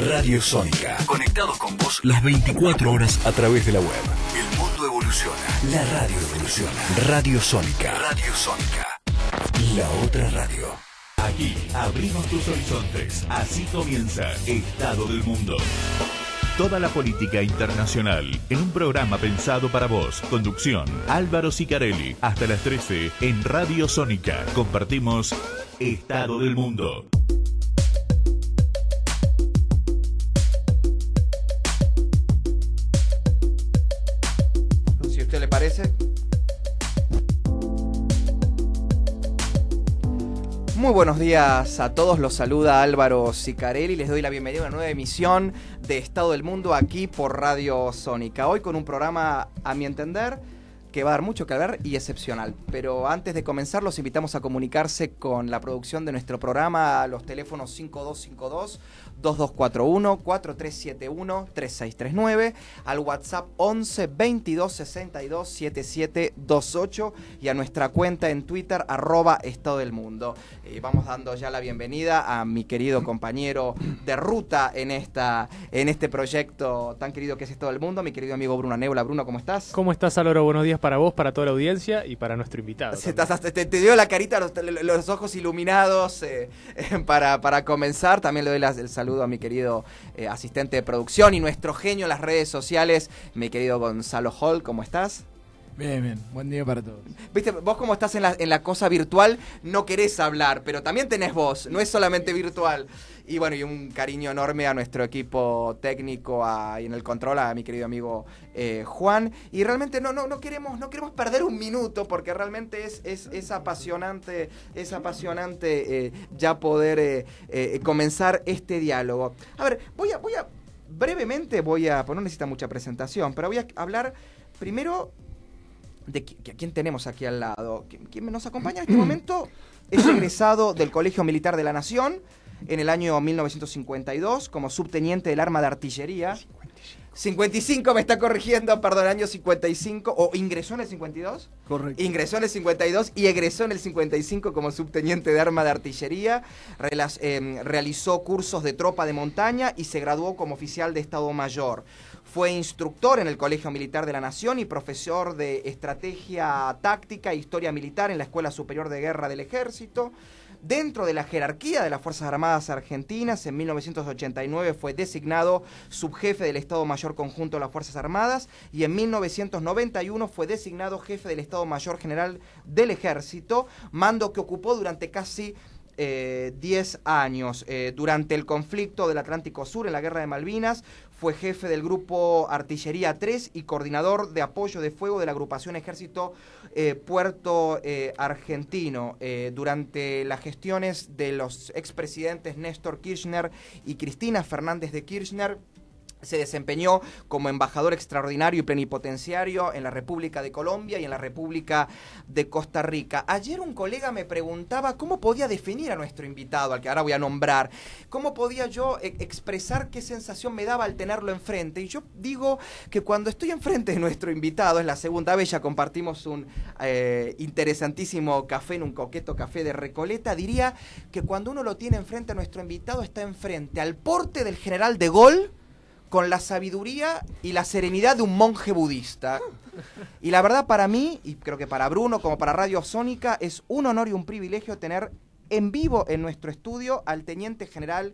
Radio Sónica. Conectados con vos las 24 horas a través de la web. El mundo evoluciona. La radio evoluciona. Radio Sónica. Radio Sónica. La otra radio. Aquí abrimos tus horizontes. Así comienza Estado del Mundo. Toda la política internacional en un programa pensado para vos. Conducción, Álvaro Sicarelli. Hasta las 13 en Radio Sónica. Compartimos Estado del Mundo. Si a usted le parece. Muy buenos días a todos, los saluda Álvaro Sicarelli, les doy la bienvenida a una nueva emisión de Estado del Mundo aquí por Radio Sónica. Hoy con un programa, a mi entender, que va a dar mucho que hablar y excepcional. Pero antes de comenzar, los invitamos a comunicarse con la producción de nuestro programa a los teléfonos 5252-2241, 4371-3639, al WhatsApp 11 22 62 7728 y a nuestra cuenta en Twitter, @Estado del Mundo. Vamos dando ya la bienvenida a mi querido compañero de ruta en este proyecto tan querido que es Estado del Mundo, mi querido amigo Bruno Neula. Bruno, ¿cómo estás? ¿Cómo estás, Álvaro? Buenos días para vos, para toda la audiencia y para nuestro invitado. Te dio la carita, los ojos iluminados para comenzar. También le doy el saludo a mi querido asistente de producción y nuestro genio en las redes sociales, mi querido Gonzalo Hall. ¿Cómo estás? Bien, buen día para todos. Viste, vos como estás en la cosa virtual, no querés hablar, pero también tenés voz, no es solamente virtual. Y bueno, y un cariño enorme a nuestro equipo técnico y en el control, a mi querido amigo Juan. Y realmente no queremos perder un minuto, porque realmente es apasionante ya poder comenzar este diálogo. A ver, brevemente, pues no necesita mucha presentación, pero voy a hablar primero de quién tenemos aquí al lado. Quien nos acompaña en este momento es egresado del Colegio Militar de la Nación en el año 1952 como subteniente del arma de artillería. 55 me está corrigiendo, perdón, año 55, o ingresó en el 52. Correcto. Ingresó en el 52 y egresó en el 55 como subteniente de arma de artillería. Realizó cursos de tropa de montaña y se graduó como oficial de Estado Mayor. Fue instructor en el Colegio Militar de la Nación y profesor de Estrategia Táctica e Historia Militar en la Escuela Superior de Guerra del Ejército. Dentro de la jerarquía de las Fuerzas Armadas Argentinas, en 1989 fue designado subjefe del Estado Mayor Conjunto de las Fuerzas Armadas y en 1991 fue designado jefe del Estado Mayor General del Ejército, mando que ocupó durante casi 10 años. Durante el conflicto del Atlántico Sur, en la Guerra de Malvinas, fue jefe del Grupo Artillería 3 y coordinador de apoyo de fuego de la agrupación Ejército Puerto Argentino. Durante las gestiones de los expresidentes Néstor Kirchner y Cristina Fernández de Kirchner, se desempeñó como embajador extraordinario y plenipotenciario en la República de Colombia y en la República de Costa Rica. Ayer un colega me preguntaba cómo podía definir a nuestro invitado, al que ahora voy a nombrar. ¿Cómo podía yo expresar qué sensación me daba al tenerlo enfrente? Y yo digo que cuando estoy enfrente de nuestro invitado, es la segunda vez, ya compartimos un interesantísimo café, en un coqueto café de Recoleta, diría que cuando uno lo tiene enfrente a nuestro invitado, está enfrente al porte del general de Gaulle, con la sabiduría y la serenidad de un monje budista. Y la verdad, para mí, y creo que para Bruno, como para Radio Sónica, es un honor y un privilegio tener en vivo en nuestro estudio al teniente general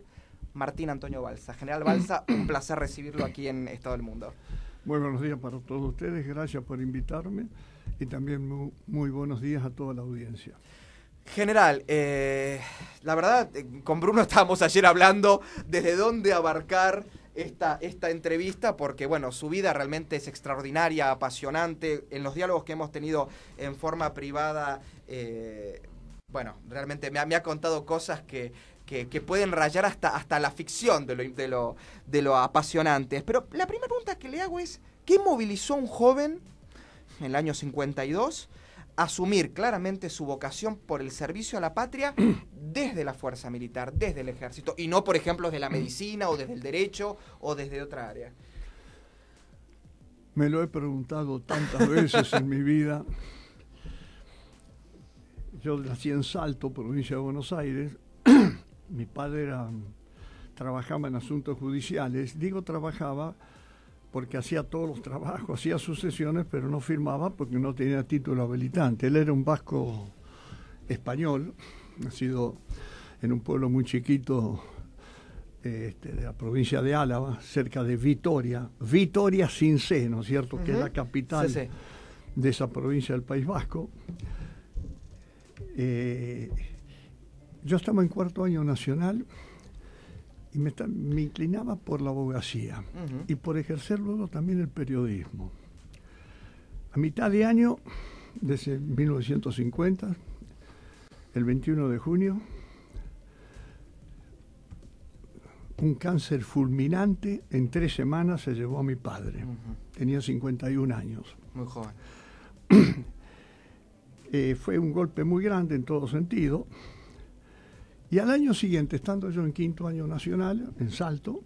Martín Antonio Balsa. General Balsa, un placer recibirlo aquí en Estado del Mundo. Muy buenos días para todos ustedes, gracias por invitarme y también muy buenos días a toda la audiencia. General, la verdad, con Bruno estábamos ayer hablando desde dónde abarcar esta entrevista, porque bueno, su vida realmente es extraordinaria, apasionante. En los diálogos que hemos tenido en forma privada, bueno, realmente me ha contado cosas que pueden rayar hasta la ficción de lo apasionantes. Pero la primera pregunta que le hago es, ¿qué movilizó a un joven en el año 52 asumir claramente su vocación por el servicio a la patria desde la fuerza militar, desde el ejército, y no, por ejemplo, desde la medicina o desde el derecho o desde otra área? Me lo he preguntado tantas veces en mi vida. Yo nací en Salto, provincia de Buenos Aires. Mi padre era trabajaba en asuntos judiciales. Digo trabajaba porque hacía todos los trabajos, hacía sucesiones, pero no firmaba porque no tenía título habilitante. Él era un vasco español, nacido en un pueblo muy chiquito de la provincia de Álava, cerca de Vitoria, Vitoria sin C, ¿no es cierto?, que es la capital de esa provincia del País Vasco. Yo estaba en cuarto año nacional y me inclinaba por la abogacía y por ejercer luego también el periodismo. A mitad de año, desde 1950, el 21 de junio, un cáncer fulminante en 3 semanas se llevó a mi padre. Tenía 51 años. Muy joven. Fue un golpe muy grande en todo sentido. Y al año siguiente, estando yo en quinto año nacional, en Salto,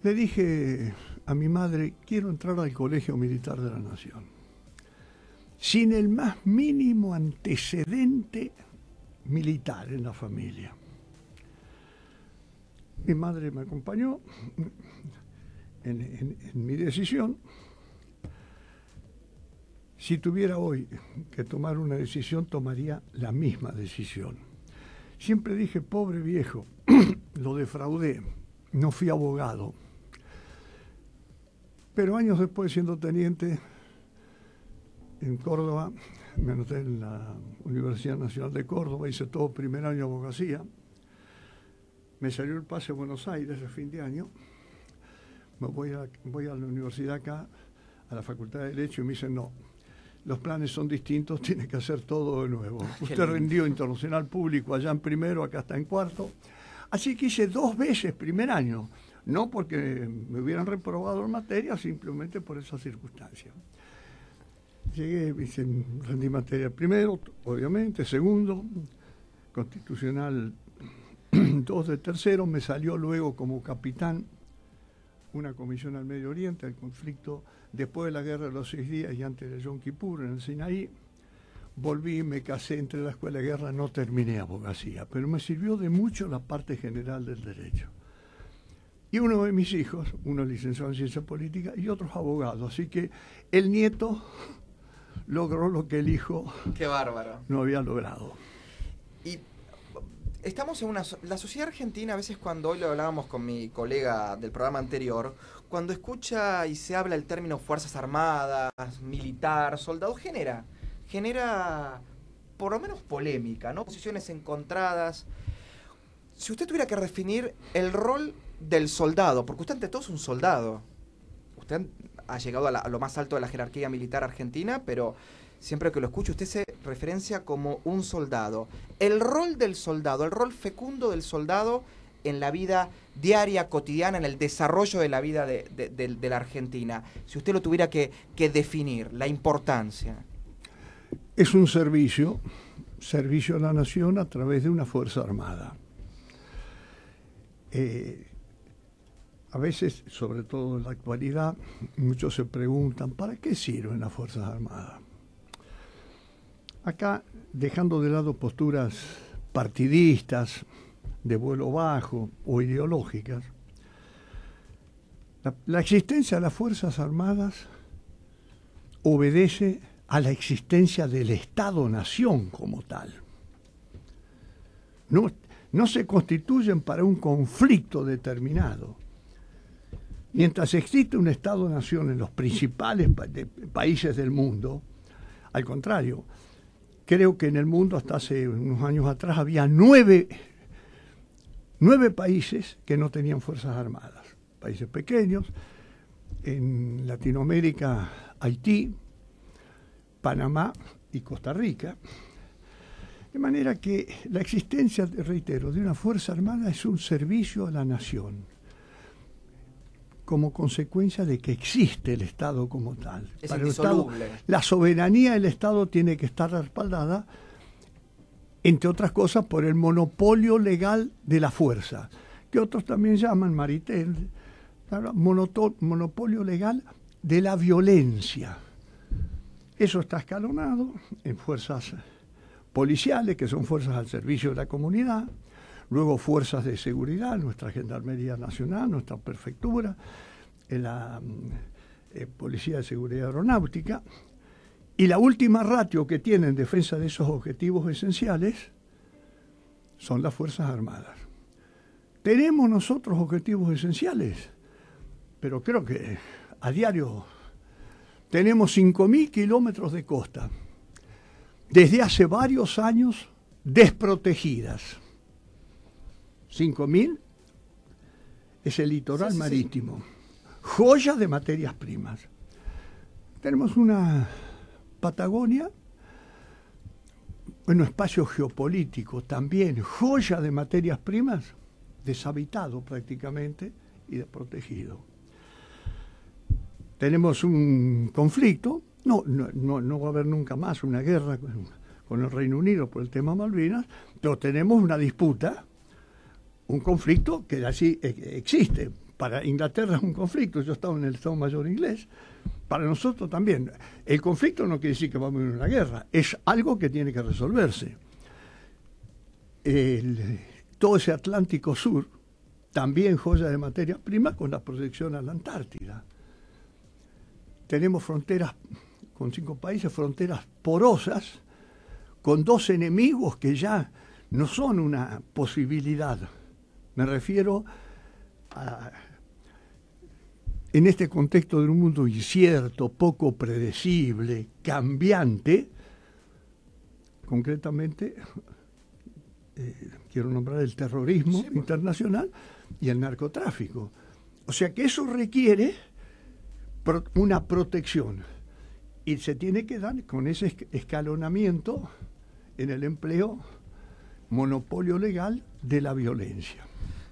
le dije a mi madre, quiero entrar al Colegio Militar de la Nación. Sin el más mínimo antecedente militar en la familia. Mi madre me acompañó en mi decisión. Si tuviera hoy que tomar una decisión, tomaría la misma decisión. Siempre dije, pobre viejo, lo defraudé, no fui abogado. Pero años después, siendo teniente en Córdoba, me anoté en la Universidad Nacional de Córdoba, hice todo primer año de abogacía. Me salió el pase a Buenos Aires a fin de año. Voy a la universidad acá, a la Facultad de Derecho, y me dicen, no, los planes son distintos, tiene que hacer todo de nuevo. Usted rindió internacional público allá en primero, acá está en cuarto. Así que hice 2 veces primer año, no porque me hubieran reprobado en materia, simplemente por esa circunstancia. Llegué, rendí materia primero, obviamente, segundo, constitucional 2 de tercero, me salió luego como capitán una comisión al Medio Oriente, el conflicto después de la guerra de los 6 días y antes de Yom Kippur en el Sinaí. Volví, me casé, entre la escuela de guerra, no terminé abogacía, pero me sirvió de mucho la parte general del derecho. Y uno de mis hijos, uno licenciado en ciencia política y otros abogados, así que el nieto logró lo que el hijo ¡Qué bárbaro! No había logrado. Y estamos en la sociedad argentina, a veces cuando hoy lo hablábamos con mi colega del programa anterior, cuando escucha y se habla el término Fuerzas Armadas, militar, soldado, genera por lo menos polémica, ¿no? Posiciones encontradas. Si usted tuviera que definir el rol del soldado, porque usted ante todo es un soldado, usted ha llegado a lo más alto de la jerarquía militar argentina, pero siempre que lo escucho, usted se referencia como un soldado. El rol del soldado, el rol fecundo del soldado en la vida diaria, cotidiana, en el desarrollo de la vida de la Argentina. Si usted lo tuviera que definir, la importancia. Es un servicio a la nación a través de una fuerza armada. A veces, sobre todo en la actualidad, muchos se preguntan, ¿para qué sirven las Fuerzas Armadas? Acá, dejando de lado posturas partidistas, de vuelo bajo o ideológicas, la existencia de las Fuerzas Armadas obedece a la existencia del Estado-Nación como tal. No se constituyen para un conflicto determinado. Mientras existe un Estado-Nación en los principales países del mundo, al contrario, creo que en el mundo hasta hace unos años atrás había 9 países que no tenían fuerzas armadas. Países pequeños, en Latinoamérica, Haití, Panamá y Costa Rica. De manera que la existencia, reitero, de una fuerza armada es un servicio a la nación, como consecuencia de que existe el Estado como tal. Es Para el Estado, indisoluble. la soberanía del Estado tiene que estar respaldada, entre otras cosas, por el monopolio legal de la fuerza, que otros también llaman, Maritel, monopolio legal de la violencia. Eso está escalonado en fuerzas policiales, que son fuerzas al servicio de la comunidad, luego fuerzas de seguridad, nuestra Gendarmería Nacional, nuestra Prefectura, la Policía de Seguridad Aeronáutica, y la última ratio que tiene en defensa de esos objetivos esenciales son las Fuerzas Armadas. Tenemos nosotros objetivos esenciales, pero creo que a diario tenemos 5.000 kilómetros de costa, desde hace varios años desprotegidas. 5.000 es el litoral marítimo, joya de materias primas. Tenemos una Patagonia, un espacio geopolítico también, joya de materias primas, deshabitado prácticamente y desprotegido. Tenemos un conflicto, no va a haber nunca más una guerra con el Reino Unido por el tema Malvinas, pero tenemos una disputa, un conflicto que así existe. Para Inglaterra es un conflicto, yo estaba en el Estado Mayor inglés, para nosotros también. El conflicto no quiere decir que vamos a ir a una guerra, es algo que tiene que resolverse. Todo ese Atlántico Sur, también joya de materias primas con la proyección a la Antártida. Tenemos fronteras con 5 países, fronteras porosas, con 2 enemigos que ya no son una posibilidad. Me refiero a, en este contexto de un mundo incierto, poco predecible, cambiante, concretamente, quiero nombrar el terrorismo internacional y el narcotráfico. O sea que eso requiere una protección y se tiene que dar con ese escalonamiento en el empleo, monopolio legal de la violencia.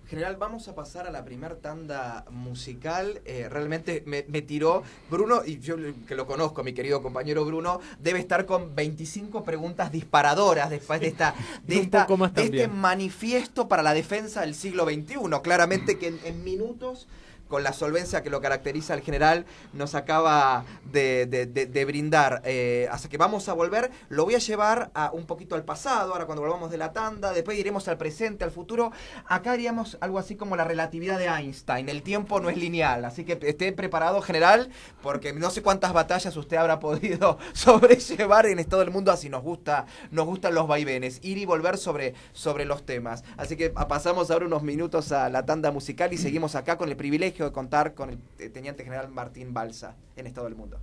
General, vamos a pasar a la primer tanda musical. Realmente me tiró Bruno, y yo que lo conozco, mi querido compañero Bruno, debe estar con 25 preguntas disparadoras después de este manifiesto para la defensa del siglo XXI. Claramente que en minutos, con la solvencia que lo caracteriza al general, nos acaba de brindar. Así que vamos a volver, lo voy a llevar un poquito al pasado, ahora cuando volvamos de la tanda, después iremos al presente, al futuro. Acá haríamos algo así como la relatividad de Einstein, el tiempo no es lineal, así que esté preparado, general, porque no sé cuántas batallas usted habrá podido sobrellevar en todo el mundo, así nos gustan los vaivenes, ir y volver sobre los temas. Así que pasamos ahora unos minutos a la tanda musical y seguimos acá con el privilegio de contar con el Teniente General Martín Balsa en Estado del Mundo.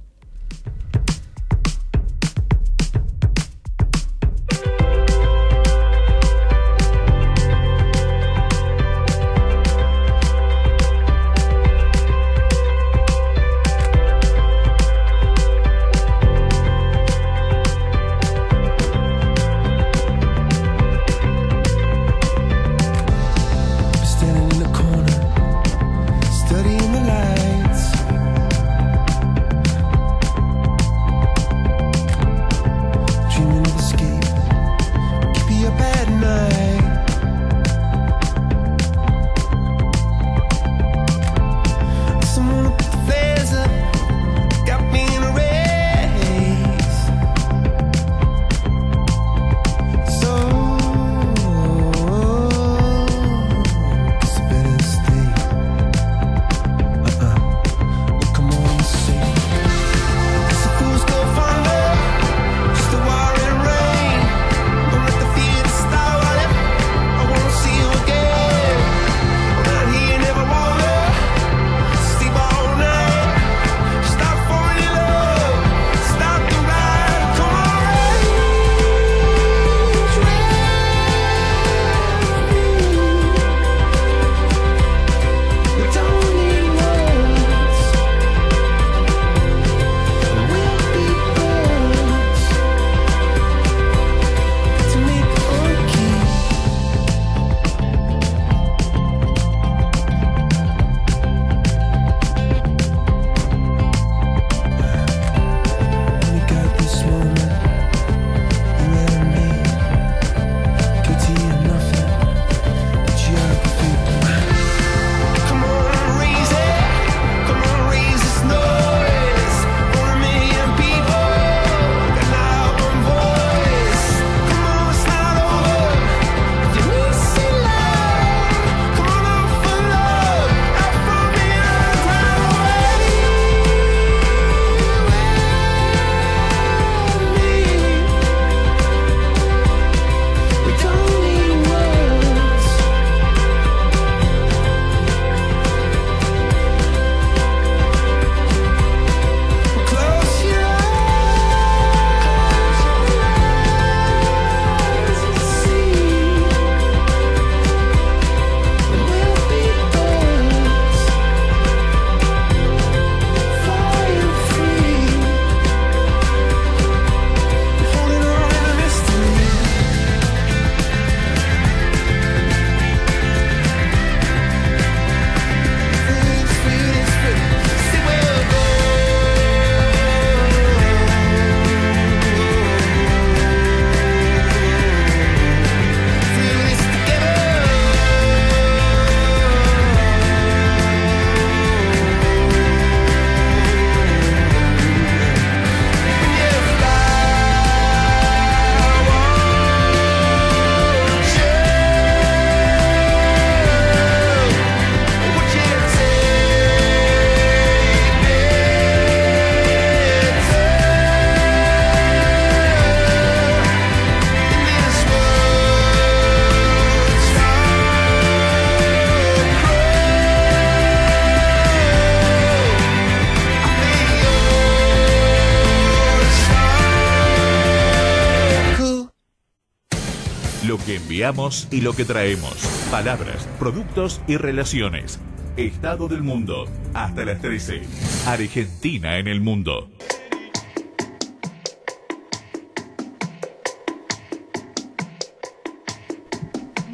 que enviamos y lo que traemos. Palabras, productos y relaciones. Estado del mundo. Hasta las 13. Argentina en el mundo.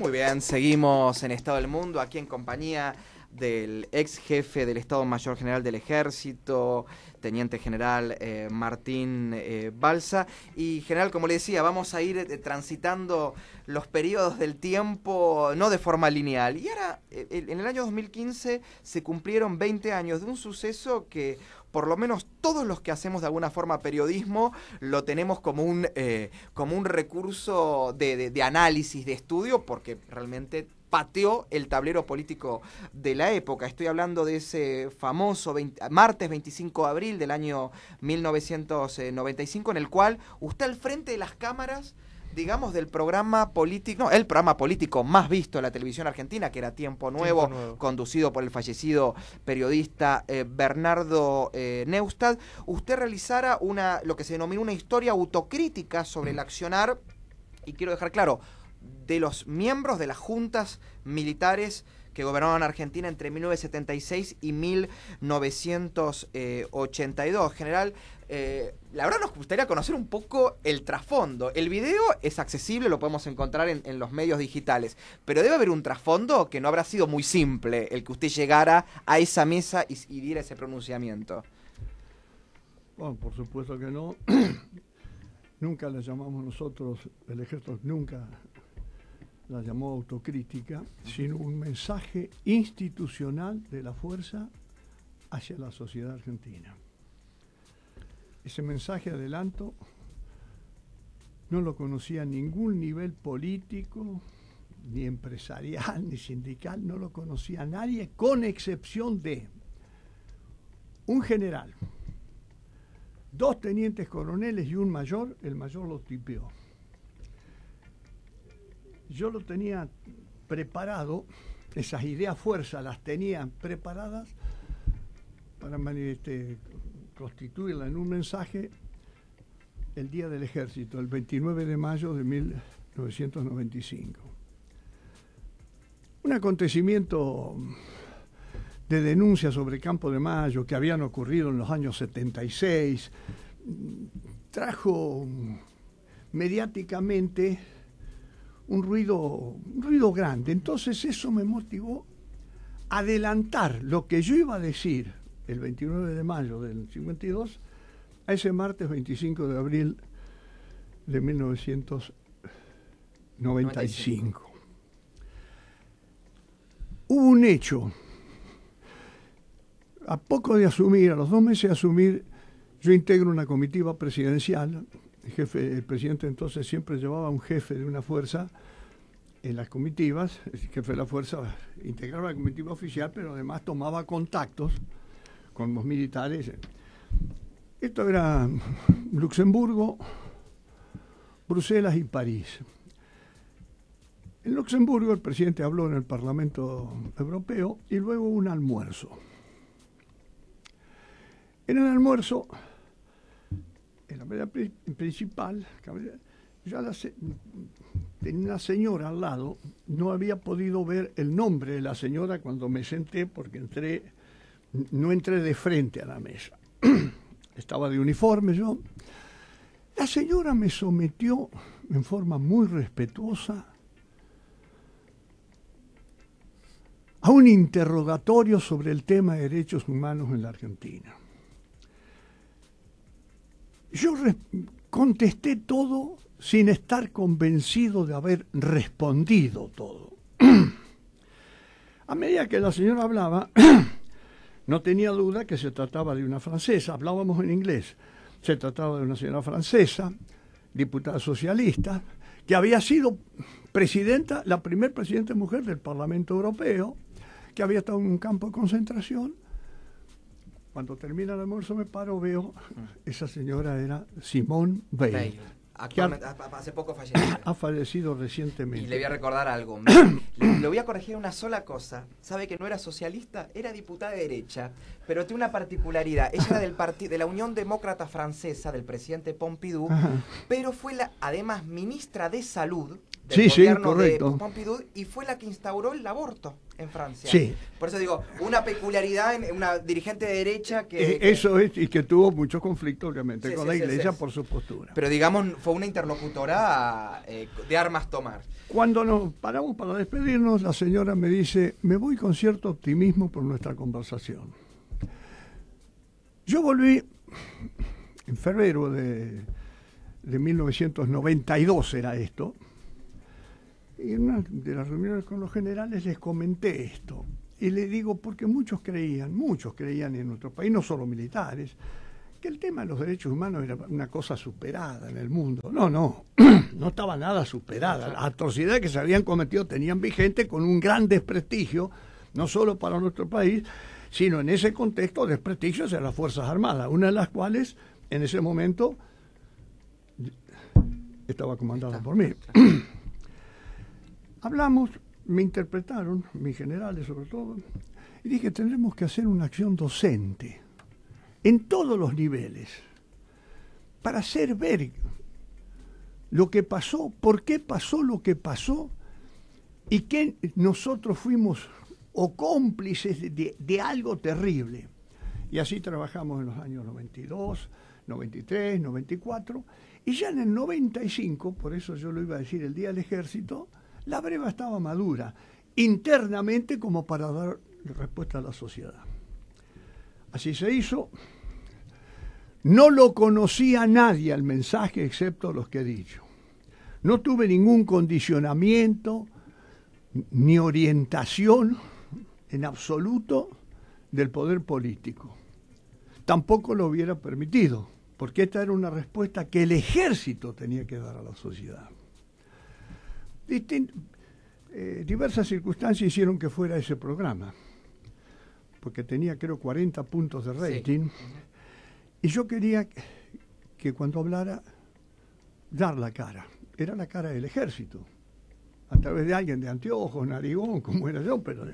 Muy bien, seguimos en Estado del Mundo, aquí en compañía del ex jefe del Estado Mayor General del Ejército, Teniente General Martín Balsa. Y general, como le decía, vamos a ir transitando los periodos del tiempo, no de forma lineal. Y ahora, en el año 2015, se cumplieron 20 años de un suceso que, por lo menos todos los que hacemos de alguna forma periodismo, lo tenemos como un recurso de análisis, de estudio, porque realmente pateó el tablero político de la época. Estoy hablando de ese famoso martes 25 de abril del año 1995, en el cual usted al frente de las cámaras, digamos, del programa político, no, el programa político más visto de la televisión argentina, que era Tiempo Nuevo, conducido por el fallecido periodista Bernardo Neustadt, usted realizara lo que se denominó una historia autocrítica sobre el accionar, y quiero dejar claro, de los miembros de las juntas militares que gobernaron Argentina entre 1976 y 1982. General, la verdad nos gustaría conocer un poco el trasfondo. El video es accesible, lo podemos encontrar en los medios digitales, pero debe haber un trasfondo que no habrá sido muy simple el que usted llegara a esa mesa y diera ese pronunciamiento. Bueno, por supuesto que no. Nunca la llamamos nosotros, el ejército nunca la llamó autocrítica, sino un mensaje institucional de la fuerza hacia la sociedad argentina. Ese mensaje, adelanto, no lo conocía a ningún nivel político, ni empresarial, ni sindical, no lo conocía nadie, con excepción de un general, 2 tenientes coroneles y un mayor. El mayor lo tipeó. Yo lo tenía preparado, esas ideas fuerza las tenía preparadas para constituirla en un mensaje el Día del Ejército, el 29 de mayo de 1995. Un acontecimiento de denuncia sobre Campo de Mayo que habían ocurrido en los años 76, trajo mediáticamente un ruido grande. Entonces eso me motivó a adelantar lo que yo iba a decir el 29 de mayo del 52 a ese martes 25 de abril de 1995. Hubo un hecho. A poco de asumir, a los 2 meses de asumir, yo integro una comitiva presidencial. El presidente entonces siempre llevaba un jefe de una fuerza en las comitivas. El jefe de la fuerza integraba la comitiva oficial, pero además tomaba contactos con los militares. Esto era Luxemburgo, Bruselas y París. En Luxemburgo el presidente habló en el Parlamento Europeo y luego un almuerzo. En el almuerzo, en la mesa principal, yo tenía una señora al lado, no había podido ver el nombre de la señora cuando me senté porque no entré de frente a la mesa. Estaba de uniforme yo. La señora me sometió en forma muy respetuosa a un interrogatorio sobre el tema de derechos humanos en la Argentina. Yo contesté todo sin estar convencido de haber respondido todo. A medida que la señora hablaba, no tenía duda que se trataba de una francesa. Hablábamos en inglés. Se trataba de una señora francesa, diputada socialista, que había sido presidenta, la primer presidenta mujer del Parlamento Europeo, que había estado en un campo de concentración. Cuando termina el almuerzo me paro, veo, esa señora era Simone Veil. Hace poco falleció. Ha fallecido recientemente. Y le voy a recordar algo. Le voy a corregir una sola cosa. Sabe que no era socialista, era diputada de derecha, pero tiene una particularidad. Ella era de la Unión Demócrata Francesa, del presidente Pompidou, pero fue además ministra de Salud del Sí, gobierno correcto. de Pompidou, y fue la que instauró el aborto en Francia. Sí. Por eso digo, una peculiaridad en una dirigente de derecha que... Eso es, y que tuvo muchos conflictos, obviamente, Sí, con sí, la sí, Iglesia sí. por su postura. Pero digamos, fue una interlocutora de armas tomar. Cuando nos paramos para despedirnos, la señora me dice, me voy con cierto optimismo por nuestra conversación. Yo volví en febrero de 1992, era esto, y en una de las reuniones con los generales les comenté esto. Y les digo, porque muchos creían en nuestro país, no solo militares, que el tema de los derechos humanos era una cosa superada en el mundo. No estaba nada superada. Las atrocidades que se habían cometido tenían vigente con un gran desprestigio, no solo para nuestro país, sino en ese contexto desprestigio hacia las Fuerzas Armadas, una de las cuales en ese momento estaba comandada por mí. Hablamos, me interpretaron, mis generales sobre todo, y dije, tendremos que hacer una acción docente en todos los niveles para hacer ver lo que pasó, por qué pasó lo que pasó y que nosotros fuimos o cómplices de algo terrible. Y así trabajamos en los años 92, 93, 94, y ya en el 95, por eso yo lo iba a decir el Día del Ejército, la breva estaba madura, internamente como para dar respuesta a la sociedad. Así se hizo. No lo conocía nadie el mensaje, excepto los que he dicho. No tuve ningún condicionamiento ni orientación en absoluto del poder político. Tampoco lo hubiera permitido, porque esta era una respuesta que el ejército tenía que dar a la sociedad. Diversas circunstancias hicieron que fuera ese programa, porque tenía creo 40 puntos de rating, sí. Y yo quería que cuando hablara, dar la cara. Era la cara del ejército, a través de alguien de anteojos, narigón, como era yo, pero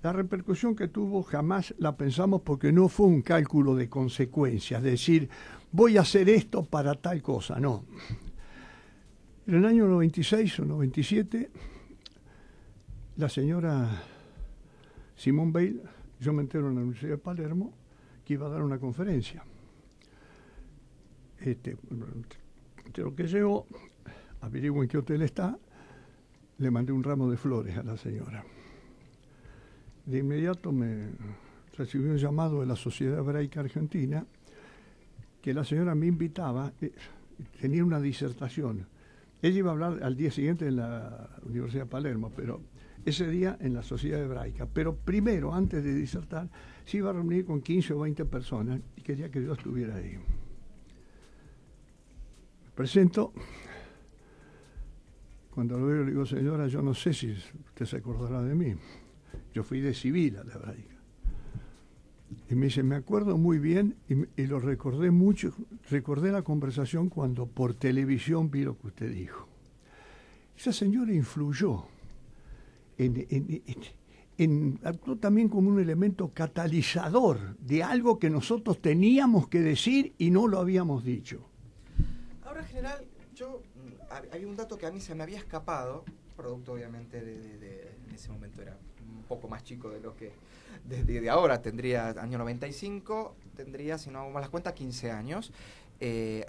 la repercusión que tuvo jamás la pensamos porque no fue un cálculo de consecuencias, decir, voy a hacer esto para tal cosa, no. En el año 96 o 97, la señora Simone Veil, yo me entero en la Universidad de Palermo, que iba a dar una conferencia. De lo que llegó, averiguo en qué hotel está, le mandé un ramo de flores a la señora. De inmediato me recibió un llamado de la Sociedad Hebraica Argentina, que la señora me invitaba, tenía una disertación. Ella iba a hablar al día siguiente en la Universidad de Palermo, pero ese día en la Sociedad Hebraica. Pero primero, antes de disertar, se iba a reunir con 15 o 20 personas y quería que yo estuviera ahí. Me presento. Cuando lo veo le digo, señora, yo no sé si usted se acordará de mí. Yo fui de civil a la Hebraica. Y me dice, me acuerdo muy bien y lo recordé mucho. Recordé la conversación cuando por televisión vi lo que usted dijo. Esa señora influyó actuó también como un elemento catalizador de algo que nosotros teníamos que decir y no lo habíamos dicho. Ahora, general, había un dato que a mí se me había escapado, producto obviamente en ese momento era un poco más chico de lo que de ahora, tendría año 95, tendría, si no hago malas cuentas, 15 años.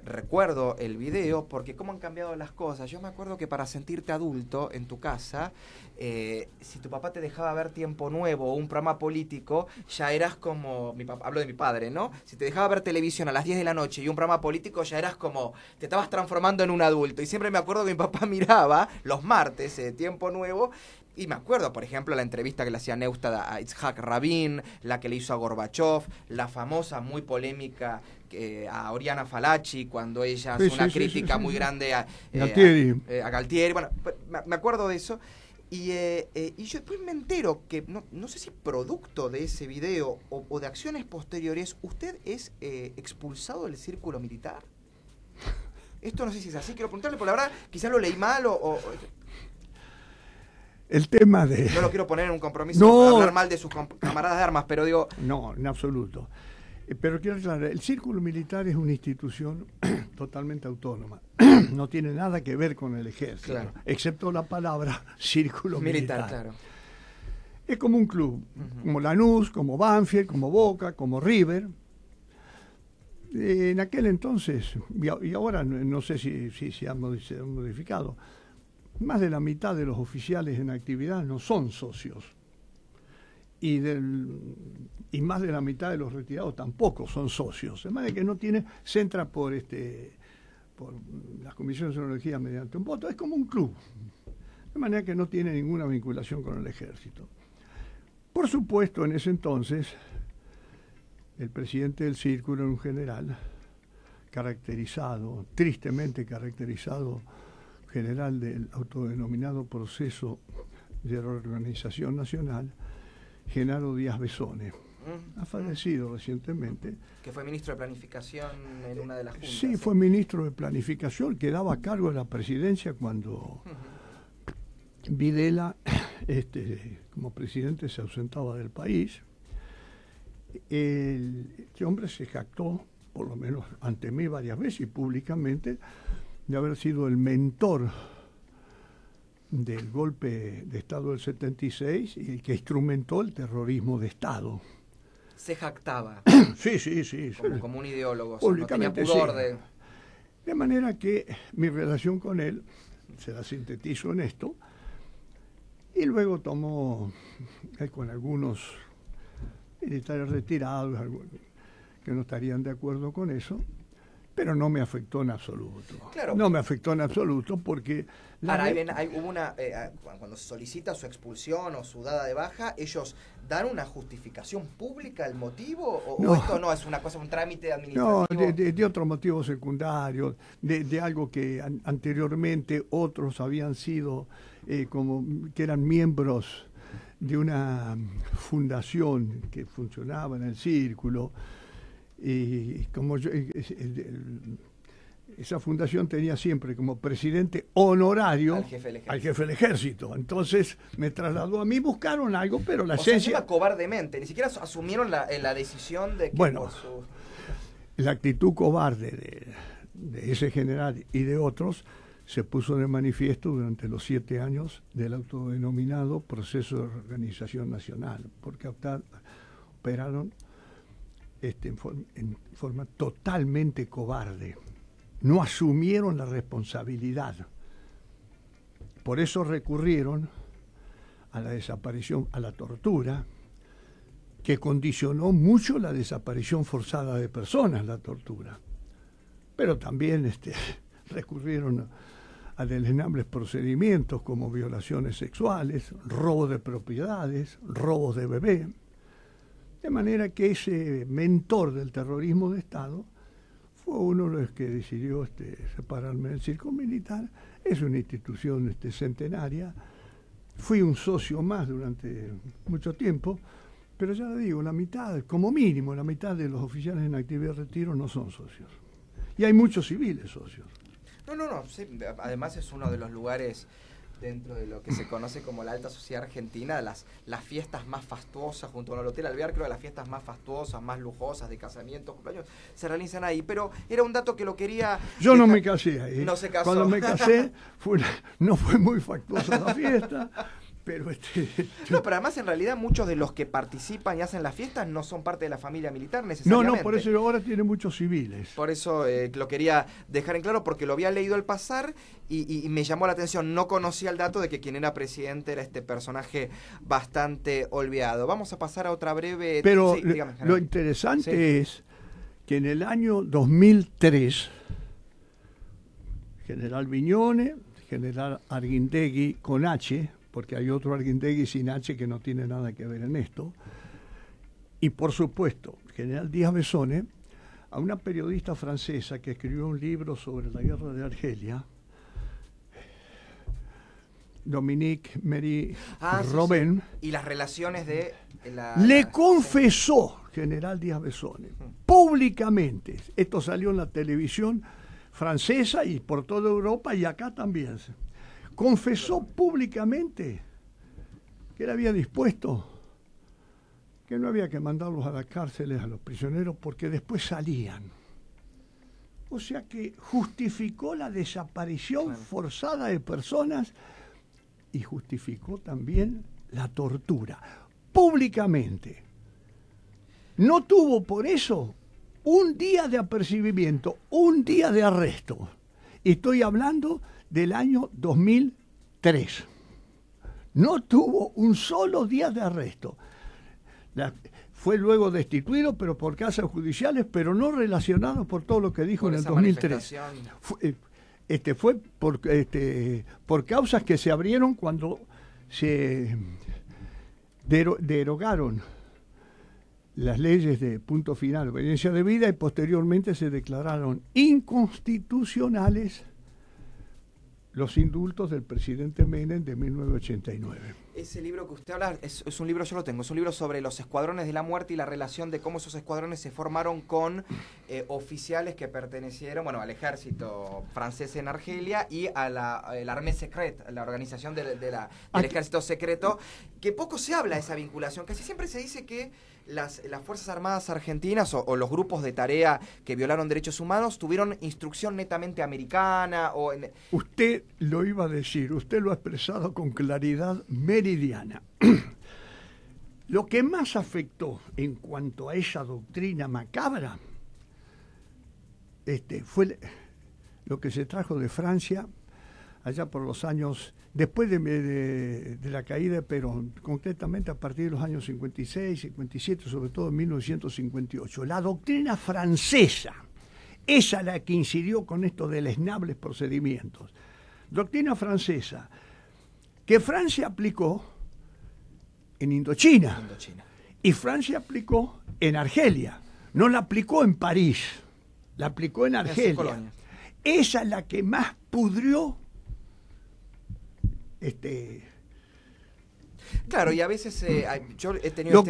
Recuerdo el video porque cómo han cambiado las cosas. Yo me acuerdo que para sentirte adulto en tu casa, si tu papá te dejaba ver Tiempo Nuevo o un programa político, ya eras como, hablo de mi padre, ¿no? Si te dejaba ver televisión a las 10 de la noche y un programa político, ya eras como, te estabas transformando en un adulto. Y siempre me acuerdo que mi papá miraba los martes Tiempo Nuevo. Y me acuerdo, por ejemplo, la entrevista que le hacía Neustadt a Itzhak Rabin, la que le hizo a Gorbachev, la famosa, muy polémica a Oriana Fallaci, cuando ella hace una crítica muy grande a Galtieri. Bueno, me acuerdo de eso. Y yo después me entero que, no sé si producto de ese video o de acciones posteriores, usted es expulsado del círculo militar. Esto no sé si es así, quiero preguntarle, porque la verdad quizás lo leí mal o el tema de... No lo quiero poner en un compromiso para hablar mal de sus camaradas de armas, pero digo... No, en absoluto. Pero quiero aclarar, el círculo militar es una institución totalmente autónoma. No tiene nada que ver con el ejército, Claro. excepto la palabra círculo militar. Claro. Es como un club, como Lanús, como Banfield, como Boca, como River. En aquel entonces, y ahora no sé si se ha modificado, más de la mitad de los oficiales en actividad no son socios. Y más de la mitad de los retirados tampoco son socios. De manera que no tiene, se entra por las comisiones de zoología mediante un voto. Es como un club. De manera que no tiene ninguna vinculación con el ejército. Por supuesto, en ese entonces, el presidente del círculo era un general caracterizado, tristemente caracterizado, general del autodenominado Proceso de Reorganización Nacional, Genaro Díaz Besone. Ha fallecido recientemente. Que fue ministro de Planificación en una de las juntas. Sí, fue ministro de Planificación, que daba a cargo de la presidencia cuando Videla, como presidente, se ausentaba del país. Este hombre se jactó, por lo menos ante mí varias veces y públicamente, de haber sido el mentor del golpe de Estado del 76 y el que instrumentó el terrorismo de Estado. Se jactaba. Sí. Como un ideólogo. O sea, no tenía Públicamente, pudor sí. De manera que mi relación con él, se la sintetizo en esto, y luego tomó con algunos militares retirados que no estarían de acuerdo con eso, pero no me afectó en absoluto. Claro. No me afectó en absoluto porque... Ahora, hubo una, cuando se solicita su expulsión o su dada de baja, ¿ellos dan una justificación pública al motivo? ¿O esto no es una cosa, un trámite administrativo? No, de otro motivo secundario, de algo que anteriormente otros habían sido, como que eran miembros de una fundación que funcionaba en el círculo, y como yo, esa fundación tenía siempre como presidente honorario al jefe del ejército. Entonces me trasladó a mí, buscaron algo, pero la esencia... sea, cobardemente, ni siquiera asumieron la decisión de que... Bueno, la actitud cobarde de ese general y de otros se puso de manifiesto durante los 7 años del autodenominado Proceso de Reorganización Nacional, porque operaron en forma totalmente cobarde. No asumieron la responsabilidad. Por eso recurrieron a la desaparición, a la tortura, que condicionó mucho la desaparición forzada de personas, la tortura. Pero también recurrieron a deleznables procedimientos como violaciones sexuales, robo de propiedades, robos de bebé. De manera que ese mentor del terrorismo de Estado fue uno de los que decidió separarme del círculo militar. Es una institución centenaria. Fui un socio más durante mucho tiempo, pero ya le digo, la mitad, como mínimo, la mitad de los oficiales en actividad de retiro no son socios. Y hay muchos civiles socios. No, sí, además es uno de los lugares dentro de lo que se conoce como la alta sociedad argentina, las fiestas más fastuosas, junto con el Hotel Alvear, creo que las fiestas más fastuosas, más lujosas de casamientos, cumpleaños, se realizan ahí. Pero era un dato que lo quería... Yo no me casé ahí. No se casó. Cuando me casé, no fue muy fastuosa la fiesta, pero No, pero además en realidad muchos de los que participan y hacen las fiestas no son parte de la familia militar necesariamente. No, por eso ahora tiene muchos civiles. Por eso lo quería dejar en claro, porque lo había leído al pasar y me llamó la atención. No conocía el dato de que quien era presidente era este personaje bastante olvidado. Vamos a pasar a otra breve... Pero sí, dígame, lo interesante es que en el año 2003, General Viñone, General Arguindegui con H, porque hay otro Arguindegui sin H que no tiene nada que ver en esto, y por supuesto, General Díaz Besone, a una periodista francesa que escribió un libro sobre la guerra de Argelia, Dominique Méry Robin, y las relaciones de... le confesó, General Díaz Besone, públicamente, esto salió en la televisión francesa y por toda Europa y acá también, confesó públicamente que él había dispuesto que no había que mandarlos a las cárceles a los prisioneros porque después salían. O sea que justificó la desaparición forzada de personas y justificó también la tortura, públicamente. No tuvo por eso un día de apercibimiento, un día de arresto. Estoy hablando del año 2003. No tuvo un solo día de arresto. Fue luego destituido, pero por causas judiciales, pero no relacionados por todo lo que dijo en el 2003. Fue por causas que se abrieron cuando se derogaron las leyes de punto final, obediencia debida, y posteriormente se declararon inconstitucionales los indultos del presidente Menem de 1989. Ese libro que usted habla es un libro, yo lo tengo, es un libro sobre los escuadrones de la muerte y la relación de cómo esos escuadrones se formaron con oficiales que pertenecieron, bueno, al ejército francés en Argelia y a la Armée Secrète, la organización del ejército secreto, que poco se habla de esa vinculación. Casi siempre se dice que las Fuerzas Armadas Argentinas o los grupos de tarea que violaron derechos humanos tuvieron instrucción netamente americana. Usted lo iba a decir, usted lo ha expresado con claridad meridiana. Lo que más afectó en cuanto a esa doctrina macabra fue lo que se trajo de Francia allá por los años, después de la caída de Perón, concretamente a partir de los años 56, 57, sobre todo en 1958. La doctrina francesa, esa la que incidió con esto de lesnables procedimientos. Doctrina francesa, que Francia aplicó en Indochina. Y Francia aplicó en Argelia. No la aplicó en París, la aplicó en Argelia. Esa es la que más pudrió. Claro, y a veces yo he tenido...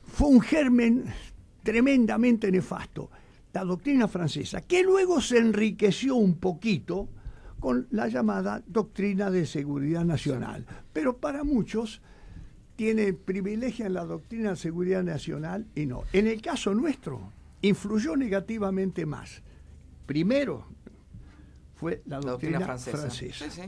fue un germen tremendamente nefasto, la doctrina francesa, que luego se enriqueció un poquito con la llamada doctrina de seguridad nacional. Pero para muchos tiene privilegia en la doctrina de seguridad nacional y no. En el caso nuestro, influyó negativamente más. Primero fue la doctrina francesa. Sí, sí.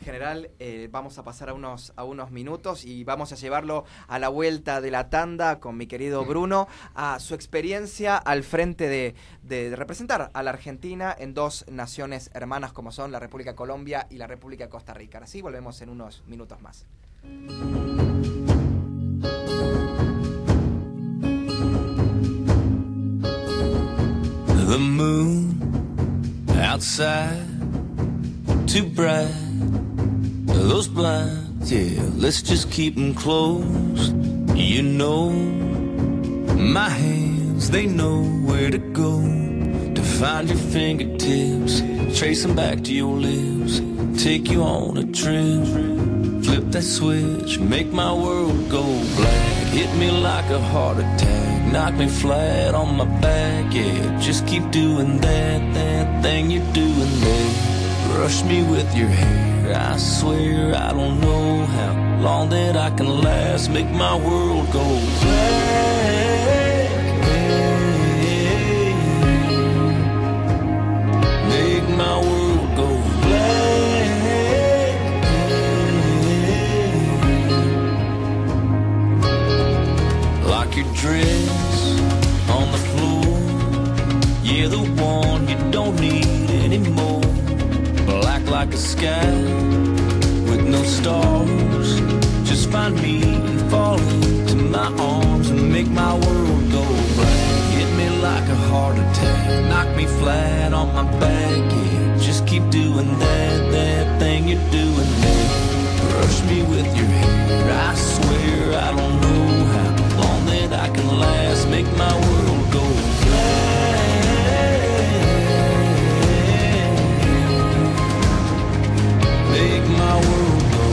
General, vamos a pasar a unos minutos y vamos a llevarlo a la vuelta de la tanda con mi querido Bruno a su experiencia al frente de representar a la Argentina en dos naciones hermanas como son la República Colombia y la República Costa Rica. Así volvemos en unos minutos más. The moon outside too bright. Those blinds, yeah, let's just keep them closed. You know, my hands, they know where to go to find your fingertips, trace them back to your lips, take you on a trip, flip that switch, make my world go black, hit me like a heart attack, knock me flat on my back, yeah, just keep doing that thing you're doing there, rush me with your hair. I swear I don't know how long that I can last. Make my world go black. Make my world go black. Like your dress on the floor. Yeah, the one you don't need anymore. Black like a sky with no stars. Just find me and fall into my arms and make my world go black. Hit me like a heart attack, knock me flat on my back. Yeah, just keep doing that thing you're doing there. Rush me with your hair. I swear I don't know how long that I can last. Make my world go black. Make my world go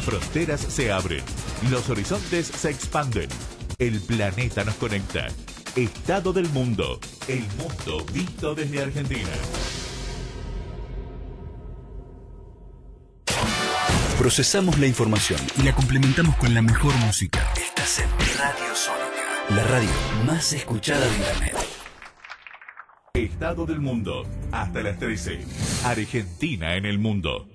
Las fronteras se abren, los horizontes se expanden, el planeta nos conecta. Estado del mundo, el mundo visto desde Argentina. Procesamos la información y la complementamos con la mejor música. Estás en Radio Sónica, la radio más escuchada de Internet. Estado del mundo, hasta las 13. Argentina en el mundo.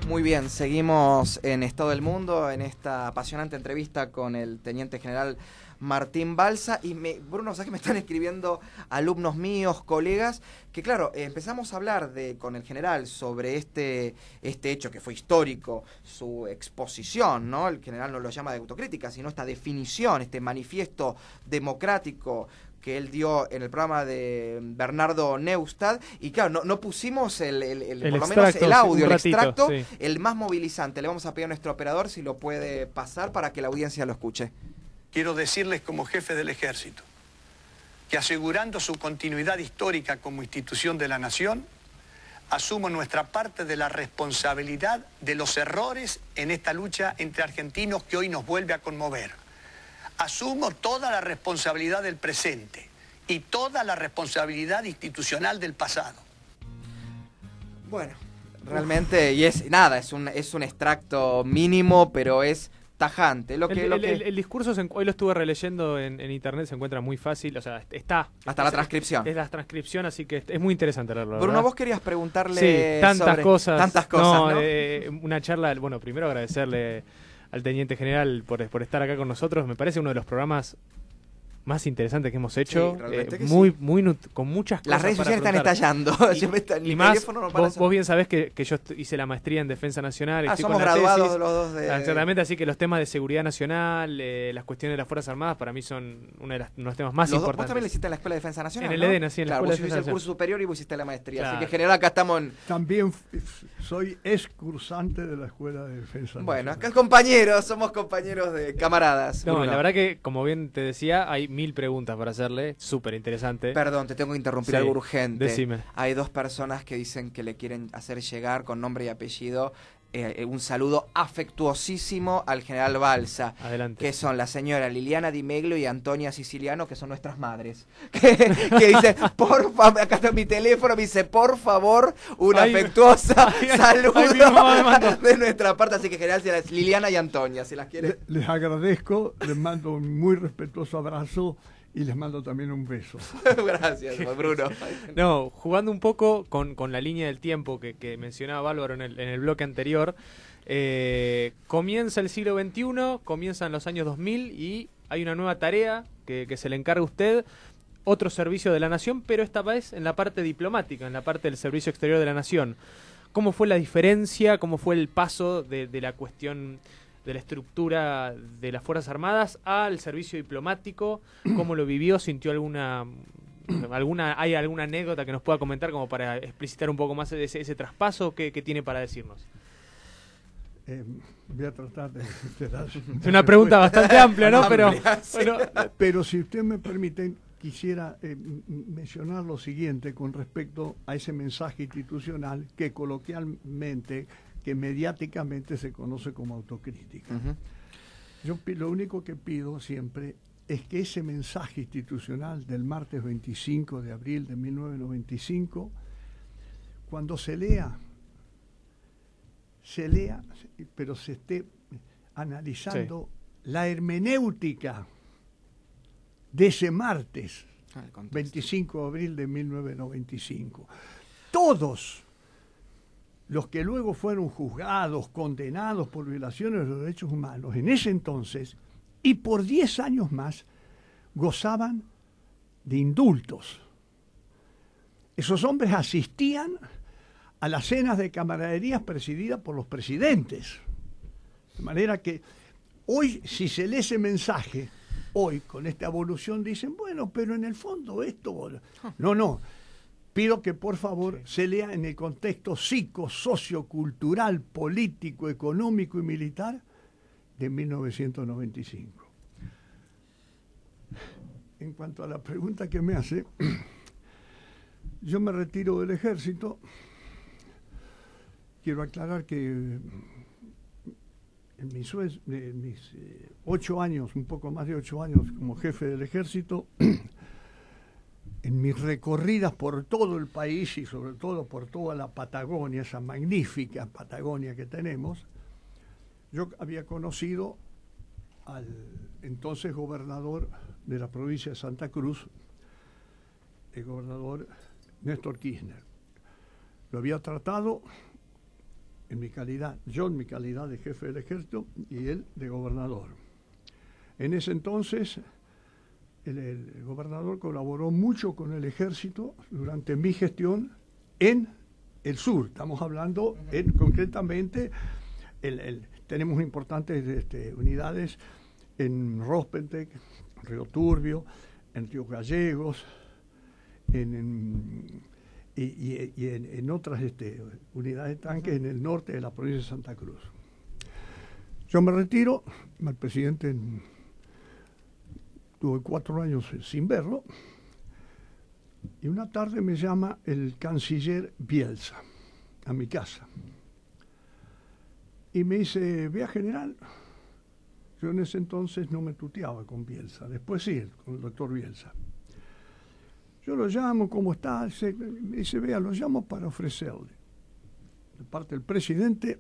Muy bien, seguimos en Estado del Mundo, en esta apasionante entrevista con el Teniente General Martín Balsa. Y Bruno, ¿sabes que me están escribiendo alumnos míos, colegas? Que claro, empezamos a hablar con el general sobre este hecho que fue histórico, su exposición, ¿no? El general no lo llama de autocrítica, sino esta definición, este manifiesto democrático que él dio en el programa de Bernardo Neustadt, y claro, no pusimos por lo menos el audio, el extracto, sí, el más movilizante. Le vamos a pedir a nuestro operador si lo puede pasar para que la audiencia lo escuche. Quiero decirles como jefe del ejército que, asegurando su continuidad histórica como institución de la nación, asumo nuestra parte de la responsabilidad de los errores en esta lucha entre argentinos que hoy nos vuelve a conmover. Asumo toda la responsabilidad del presente y toda la responsabilidad institucional del pasado. Bueno, realmente, y es un extracto mínimo, pero es tajante. El discurso, hoy lo estuve releyendo en internet, se encuentra muy fácil, o sea, está. Hasta la transcripción. Es la transcripción, así que es muy interesante leerlo. Bruno, ¿verdad? Vos querías preguntarle sí, tantas cosas, ¿no? Una charla, bueno, primero agradecerle al Teniente General por estar acá con nosotros. Me parece uno de los programas más interesantes que hemos hecho, con muchas cosas. Las redes sociales están estallando. Y más, vos bien sabés que yo hice la maestría en Defensa Nacional. Somos graduados los dos de... Exactamente, así que los temas de seguridad nacional, las cuestiones de las Fuerzas Armadas, para mí son uno de los temas más importantes. Vos también lo hiciste en la Escuela de Defensa Nacional, en ¿no? el EDEN, sí, en la Escuela de Defensa Nacional. Vos hiciste el curso superior y vos hiciste la maestría. Claro. Así que en general acá estamos en... También soy excursante de la Escuela de Defensa Nacional. Bueno, acá somos compañeros de camaradas. No, la verdad que, como bien te decía, hay 1000 preguntas para hacerle, súper interesante. Perdón, te tengo que interrumpir, algo urgente. Decime. Hay 2 personas que dicen que le quieren hacer llegar con nombre y apellido un saludo afectuosísimo al general Balsa. Adelante. Que son la señora Liliana Di Meglio y Antonia Siciliano, que son nuestras madres. Que dice, por favor, acá está mi teléfono, me dice, por favor, una afectuosa saludo de nuestra parte. Así que general, Liliana y Antonia, si las quiere. Les agradezco, les mando un muy respetuoso abrazo. Y les mando también un beso. Gracias, Bruno. No, jugando un poco con la línea del tiempo que mencionaba Álvaro en el bloque anterior, comienza el siglo XXI, comienzan los años 2000 y hay una nueva tarea que se le encarga a usted, otro servicio de la nación, pero esta vez en la parte diplomática, en la parte del servicio exterior de la nación. ¿Cómo fue la diferencia? ¿Cómo fue el paso de la cuestión de la estructura de las Fuerzas Armadas al servicio diplomático? ¿Cómo lo vivió? ¿Sintió hay alguna anécdota que nos pueda comentar como para explicitar un poco más ese traspaso? ¿Qué tiene para decirnos? Voy a tratar de dar es una pregunta bastante amplia, ¿no? Pero si usted me permite, quisiera mencionar lo siguiente con respecto a ese mensaje institucional que coloquialmente, que mediáticamente se conoce como autocrítica. Yo lo único que pido siempre es que ese mensaje institucional del martes 25 de abril de 1995, cuando se lea, pero se esté analizando la hermenéutica de ese martes 25 de abril de 1995. Todos los que luego fueron juzgados, condenados por violaciones de los derechos humanos, en ese entonces, y por 10 años más, gozaban de indultos. Esos hombres asistían a las cenas de camaraderías presididas por los presidentes. De manera que hoy, si se lee ese mensaje, hoy con esta evolución dicen, bueno, pero en el fondo esto... No. Pido que por favor se lea en el contexto sociocultural, político, económico y militar de 1995. En cuanto a la pregunta que me hace, yo me retiro del ejército. Quiero aclarar que en mis 8 años, un poco más de 8 años como jefe del ejército, en mis recorridas por todo el país y sobre todo por toda la Patagonia, esa magnífica Patagonia que tenemos, yo había conocido al entonces gobernador de la provincia de Santa Cruz, el gobernador Néstor Kirchner. Lo había tratado en mi calidad de jefe del ejército y él de gobernador. En ese entonces el gobernador colaboró mucho con el ejército durante mi gestión en el sur. Estamos hablando concretamente, tenemos importantes unidades en Rospentec, Río Turbio, en Río Gallegos, y en otras unidades de tanques en el norte de la provincia de Santa Cruz. Yo me retiro, el presidente tuve 4 años sin verlo, y una tarde me llama el canciller Bielsa a mi casa y me dice, vea general, yo en ese entonces no me tuteaba con Bielsa, después sí, con el doctor Bielsa. Yo lo llamo, ¿cómo está? Me dice, vea, lo llamo para ofrecerle, de parte del presidente,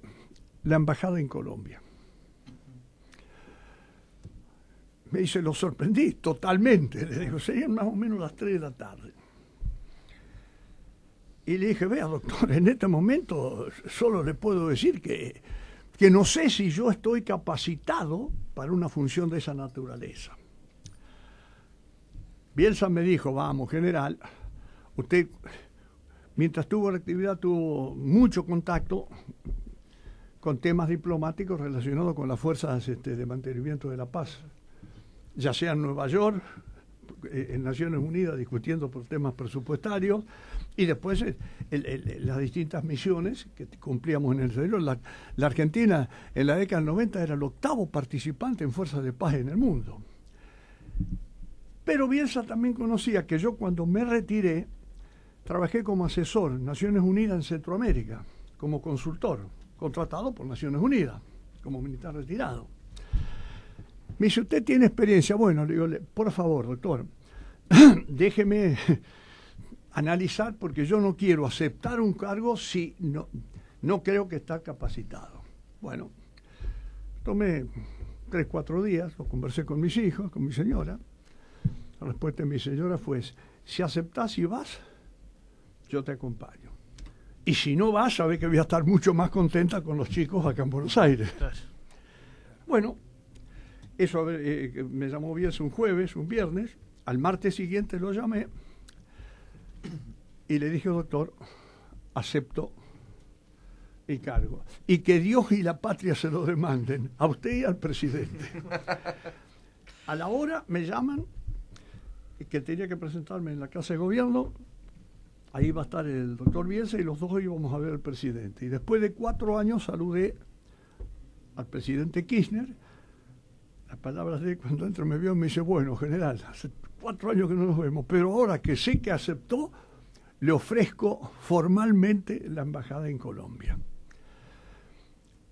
la embajada en Colombia. Me dice, lo sorprendí totalmente. Le digo, serían más o menos las 3 de la tarde. Y le dije, vea, doctor, en este momento solo le puedo decir que no sé si yo estoy capacitado para una función de esa naturaleza. Bielsa me dijo, vamos, general, usted, mientras tuvo la actividad, tuvo mucho contacto con temas diplomáticos relacionados con las fuerzas de mantenimiento de la paz, ya sea en Nueva York, en Naciones Unidas, discutiendo por temas presupuestarios, y después las distintas misiones que cumplíamos en el exterior. La Argentina en la década del 90 era el 8º participante en fuerzas de paz en el mundo. Pero Bielsa también conocía que yo, cuando me retiré, trabajé como asesor en Naciones Unidas en Centroamérica, como consultor, contratado por Naciones Unidas, como militar retirado. Me dice, ¿usted tiene experiencia? Bueno, le digo, por favor, doctor, déjeme analizar, porque yo no quiero aceptar un cargo si no creo que está capacitado. Bueno, tomé 3, 4 días, lo conversé con mis hijos, con mi señora. La respuesta de mi señora fue, si aceptás y vas, yo te acompaño. Y si no vas, sabés que voy a estar mucho más contenta con los chicos acá en Buenos Aires. Claro. Bueno, eso me llamó Bielsa un jueves, un viernes. Al martes siguiente lo llamé y le dije, doctor, acepto el cargo. Y que Dios y la patria se lo demanden, a usted y al presidente. A la hora me llaman, que tenía que presentarme en la Casa de Gobierno. Ahí iba a estar el doctor Bielsa y los dos íbamos a ver al presidente. Y después de 4 años saludé al presidente Kirchner. Las palabras de él, cuando entró me vio y me dice, bueno, general, hace 4 años que no nos vemos, pero ahora que sé que aceptó, le ofrezco formalmente la embajada en Colombia.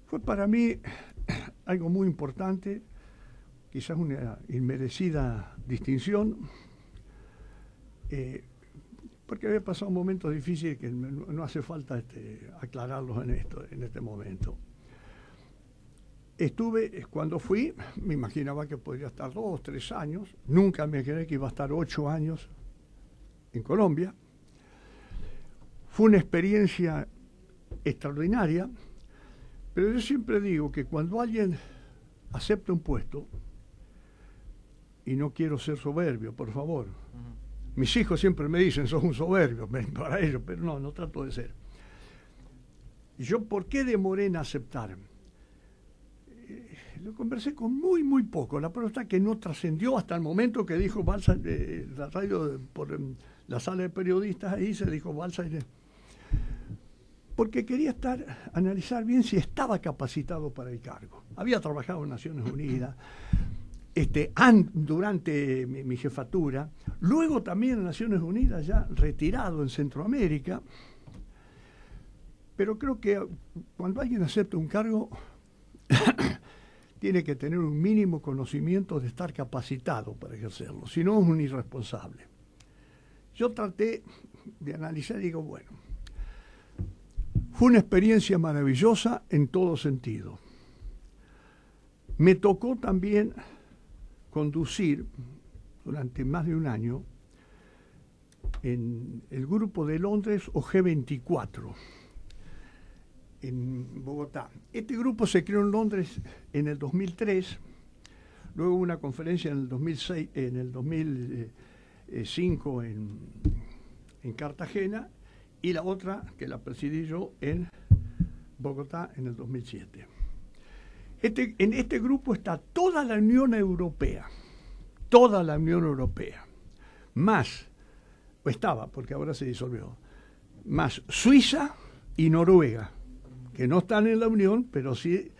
Fue para mí algo muy importante, quizás una inmerecida distinción, porque había pasado momentos difíciles que no hace falta aclararlos en este momento. Cuando fui, me imaginaba que podría estar 2, 3 años, nunca me creí que iba a estar 8 años en Colombia. Fue una experiencia extraordinaria, pero yo siempre digo que cuando alguien acepta un puesto, y no quiero ser soberbio, por favor, mis hijos siempre me dicen, sos un soberbio para ellos, pero no trato de ser. ¿Y yo por qué demoré en aceptar? Lo conversé con muy poco. La prueba está que no trascendió hasta el momento que dijo Balsa, la radio, por la sala de periodistas, ahí se dijo Balsa. Porque quería analizar bien si estaba capacitado para el cargo. Había trabajado en Naciones Unidas durante mi jefatura, luego también en Naciones Unidas, ya retirado en Centroamérica. Pero creo que cuando alguien acepta un cargo tiene que tener un mínimo conocimiento de estar capacitado para ejercerlo, si no es un irresponsable. Yo traté de analizar y digo, bueno, fue una experiencia maravillosa en todo sentido. Me tocó también conducir durante más de un año en el grupo de Londres o G24 en Bogotá. Este grupo se creó en Londres en el 2003, luego una conferencia en el 2006, en el 2005 en Cartagena, y la otra que la presidí yo en Bogotá en el 2007. En este grupo está toda la Unión Europea, más, o estaba, porque ahora se disolvió, más Suiza y Noruega, que no están en la Unión, pero sí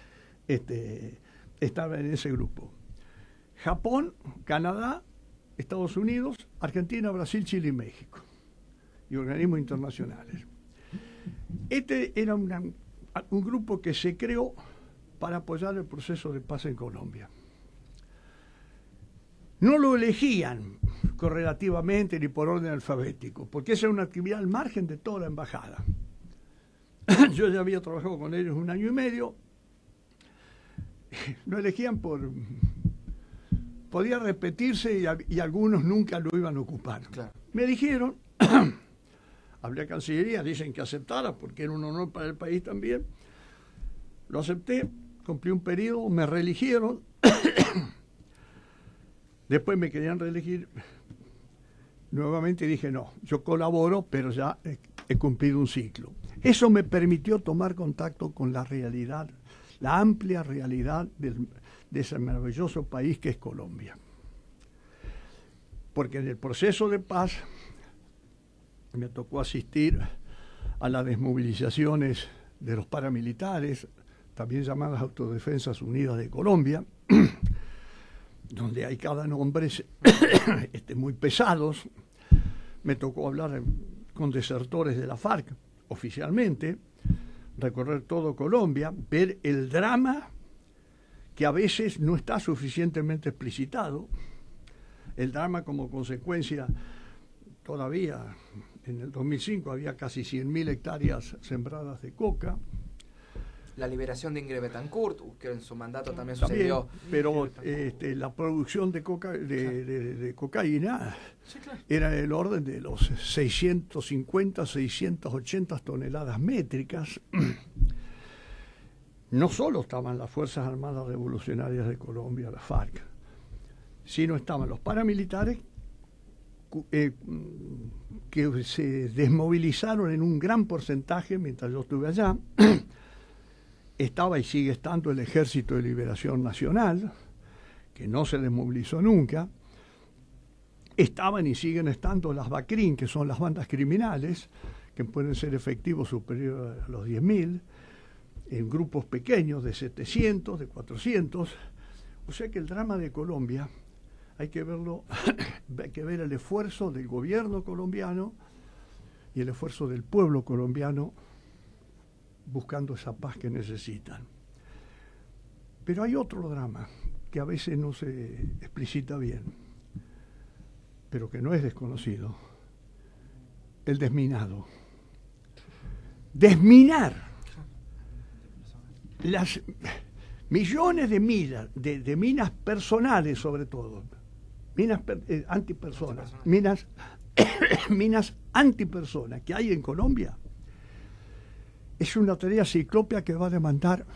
estaban en ese grupo. Japón, Canadá, Estados Unidos, Argentina, Brasil, Chile y México, y organismos internacionales. Este era un grupo que se creó para apoyar el proceso de paz en Colombia. No lo elegían correlativamente ni por orden alfabético, porque esa era una actividad al margen de toda la embajada. Yo ya había trabajado con ellos 1 año y medio. Lo elegían podía repetirse y algunos nunca lo iban a ocupar. Claro. Me dijeron, hablé a Cancillería, dicen que aceptara porque era un honor para el país también. Lo acepté, cumplí un periodo, me reeligieron. Después me querían reelegir nuevamente y dije, no, yo colaboro, pero ya he cumplido un ciclo. Eso me permitió tomar contacto con la realidad, la amplia realidad de ese maravilloso país que es Colombia. Porque en el proceso de paz me tocó asistir a las desmovilizaciones de los paramilitares, también llamadas Autodefensas Unidas de Colombia, donde hay cada nombre muy pesados. Me tocó hablar con desertores de la FARC oficialmente, recorrer todo Colombia, ver el drama que a veces no está suficientemente explicitado, el drama como consecuencia, todavía en el 2005 había casi 100.000 hectáreas sembradas de coca. La liberación de Ingrid Betancourt, que en su mandato también sucedió. Pero la producción de cocaína era del orden de los 650, 680 toneladas métricas. No solo estaban las Fuerzas Armadas Revolucionarias de Colombia, la FARC, sino estaban los paramilitares que se desmovilizaron en un gran porcentaje mientras yo estuve allá. Estaba y sigue estando el Ejército de Liberación Nacional, que no se desmovilizó nunca. Estaban y siguen estando las BACRIM, que son las bandas criminales, que pueden ser efectivos superiores a los 10.000, en grupos pequeños de 700, de 400. O sea que el drama de Colombia hay que verlo, hay que ver el esfuerzo del gobierno colombiano y el esfuerzo del pueblo colombiano buscando esa paz que necesitan. Pero hay otro drama, que a veces no se explicita bien, pero que no es desconocido: el desminado. Desminar las millones de minas, de minas personales sobre todo, minas antipersonas, minas antipersonas que hay en Colombia, es una tarea ciclópea que va a demandar,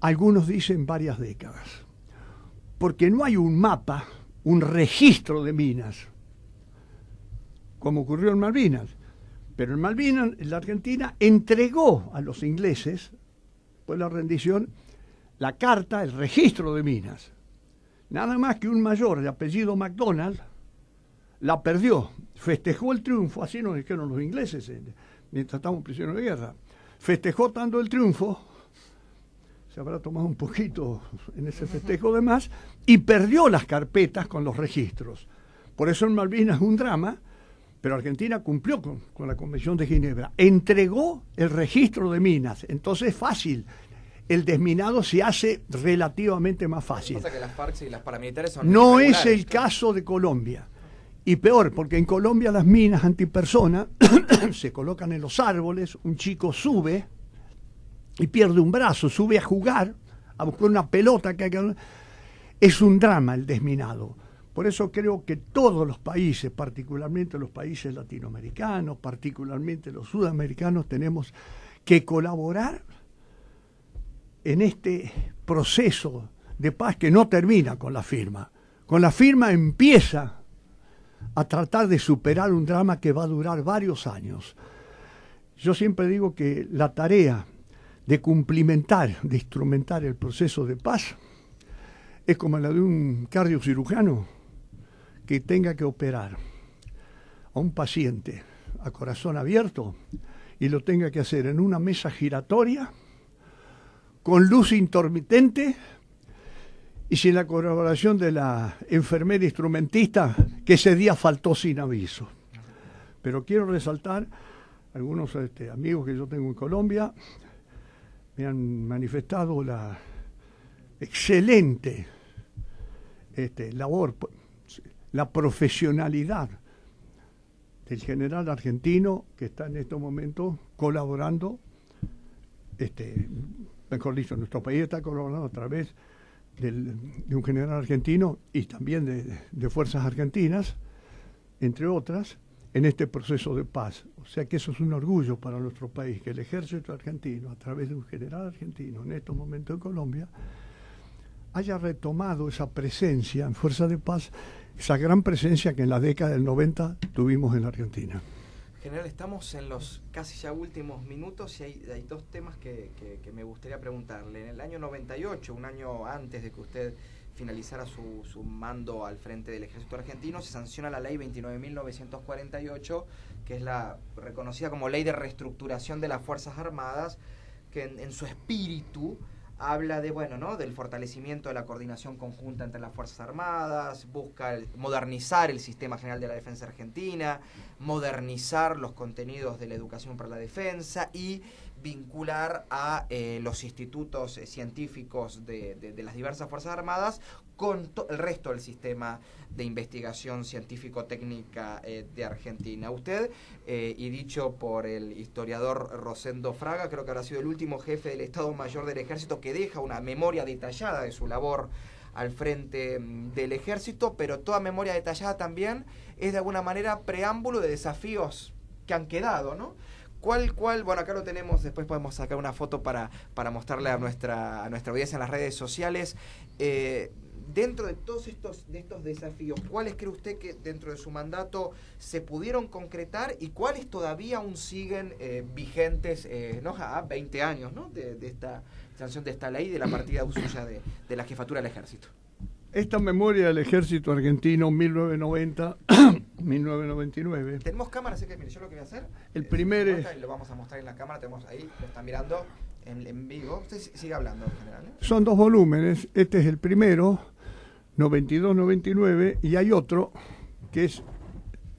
algunos dicen, varias décadas, porque no hay un mapa, un registro de minas, como ocurrió en Malvinas. Pero en Malvinas, la Argentina entregó a los ingleses, pues la rendición, la carta, el registro de minas. Nada más que un mayor de apellido McDonald la perdió, festejó el triunfo, así nos dijeron los ingleses mientras estábamos prisioneros de guerra. Festejó tanto el triunfo, se habrá tomado un poquito en ese festejo de más, y perdió las carpetas con los registros. Por eso en Malvinas es un drama, pero Argentina cumplió con la Convención de Ginebra, entregó el registro de minas, entonces es fácil. El desminado se hace relativamente más fácil. Pasa que las FARC y las paramilitares son no es el caso de Colombia. Y peor, porque en Colombia las minas antipersona se colocan en los árboles, un chico sube y pierde un brazo, sube a jugar, a buscar una pelota que es un drama el desminado. Por eso creo que todos los países, particularmente los países latinoamericanos, particularmente los sudamericanos, tenemos que colaborar en este proceso de paz que no termina con la firma. Con la firma empieza a tratar de superar un drama que va a durar varios años. Yo siempre digo que la tarea de cumplimentar, de instrumentar el proceso de paz es como la de un cardiocirujano que tenga que operar a un paciente a corazón abierto y lo tenga que hacer en una mesa giratoria, con luz intermitente y sin la colaboración de la enfermera instrumentista que ese día faltó sin aviso. Pero quiero resaltar, algunos amigos que yo tengo en Colombia me han manifestado la excelente labor, la profesionalidad del general argentino que está en estos momentos colaborando, mejor dicho, nuestro país está colaborando a través de un general argentino y también de fuerzas argentinas, entre otras, en este proceso de paz. O sea que eso es un orgullo para nuestro país, que el ejército argentino, a través de un general argentino, en estos momentos en Colombia, haya retomado esa presencia en fuerza de paz, esa gran presencia que en la década del 90 tuvimos en la Argentina. General, estamos en los casi ya últimos minutos y hay dos temas que me gustaría preguntarle. En el año 98, un año antes de que usted finalizara su mando al frente del ejército argentino, se sanciona la ley 29.948, que es la reconocida como ley de reestructuración de las Fuerzas Armadas, que en su espíritu habla de, del fortalecimiento de la coordinación conjunta entre las Fuerzas Armadas, busca modernizar el sistema general de la defensa argentina, modernizar los contenidos de la educación para la defensa y vincular a los institutos científicos de las diversas Fuerzas Armadas con el resto del sistema de investigación científico-técnica de Argentina. Usted, y dicho por el historiador Rosendo Fraga, creo que habrá sido el último jefe del Estado Mayor del Ejército que deja una memoria detallada de su labor al frente del Ejército, pero toda memoria detallada también es de alguna manera preámbulo de desafíos que han quedado, ¿no? ¿Cuál? Bueno, acá lo tenemos, después podemos sacar una foto para mostrarle a nuestra audiencia en las redes sociales. Dentro de todos estos desafíos, ¿cuáles cree usted que dentro de su mandato se pudieron concretar y cuáles todavía aún siguen vigentes, a 20 años, ¿no? de esta sanción de esta ley, de la partida suya de la jefatura del Ejército? Esta memoria del Ejército Argentino 1990-1999. Tenemos cámara, así que mire, yo lo que voy a hacer, el primer y lo vamos a mostrar en la cámara, tenemos ahí, lo están mirando en vivo. Usted sigue hablando en general, ¿eh? Son dos volúmenes, este es el primero, 92-99, y hay otro que es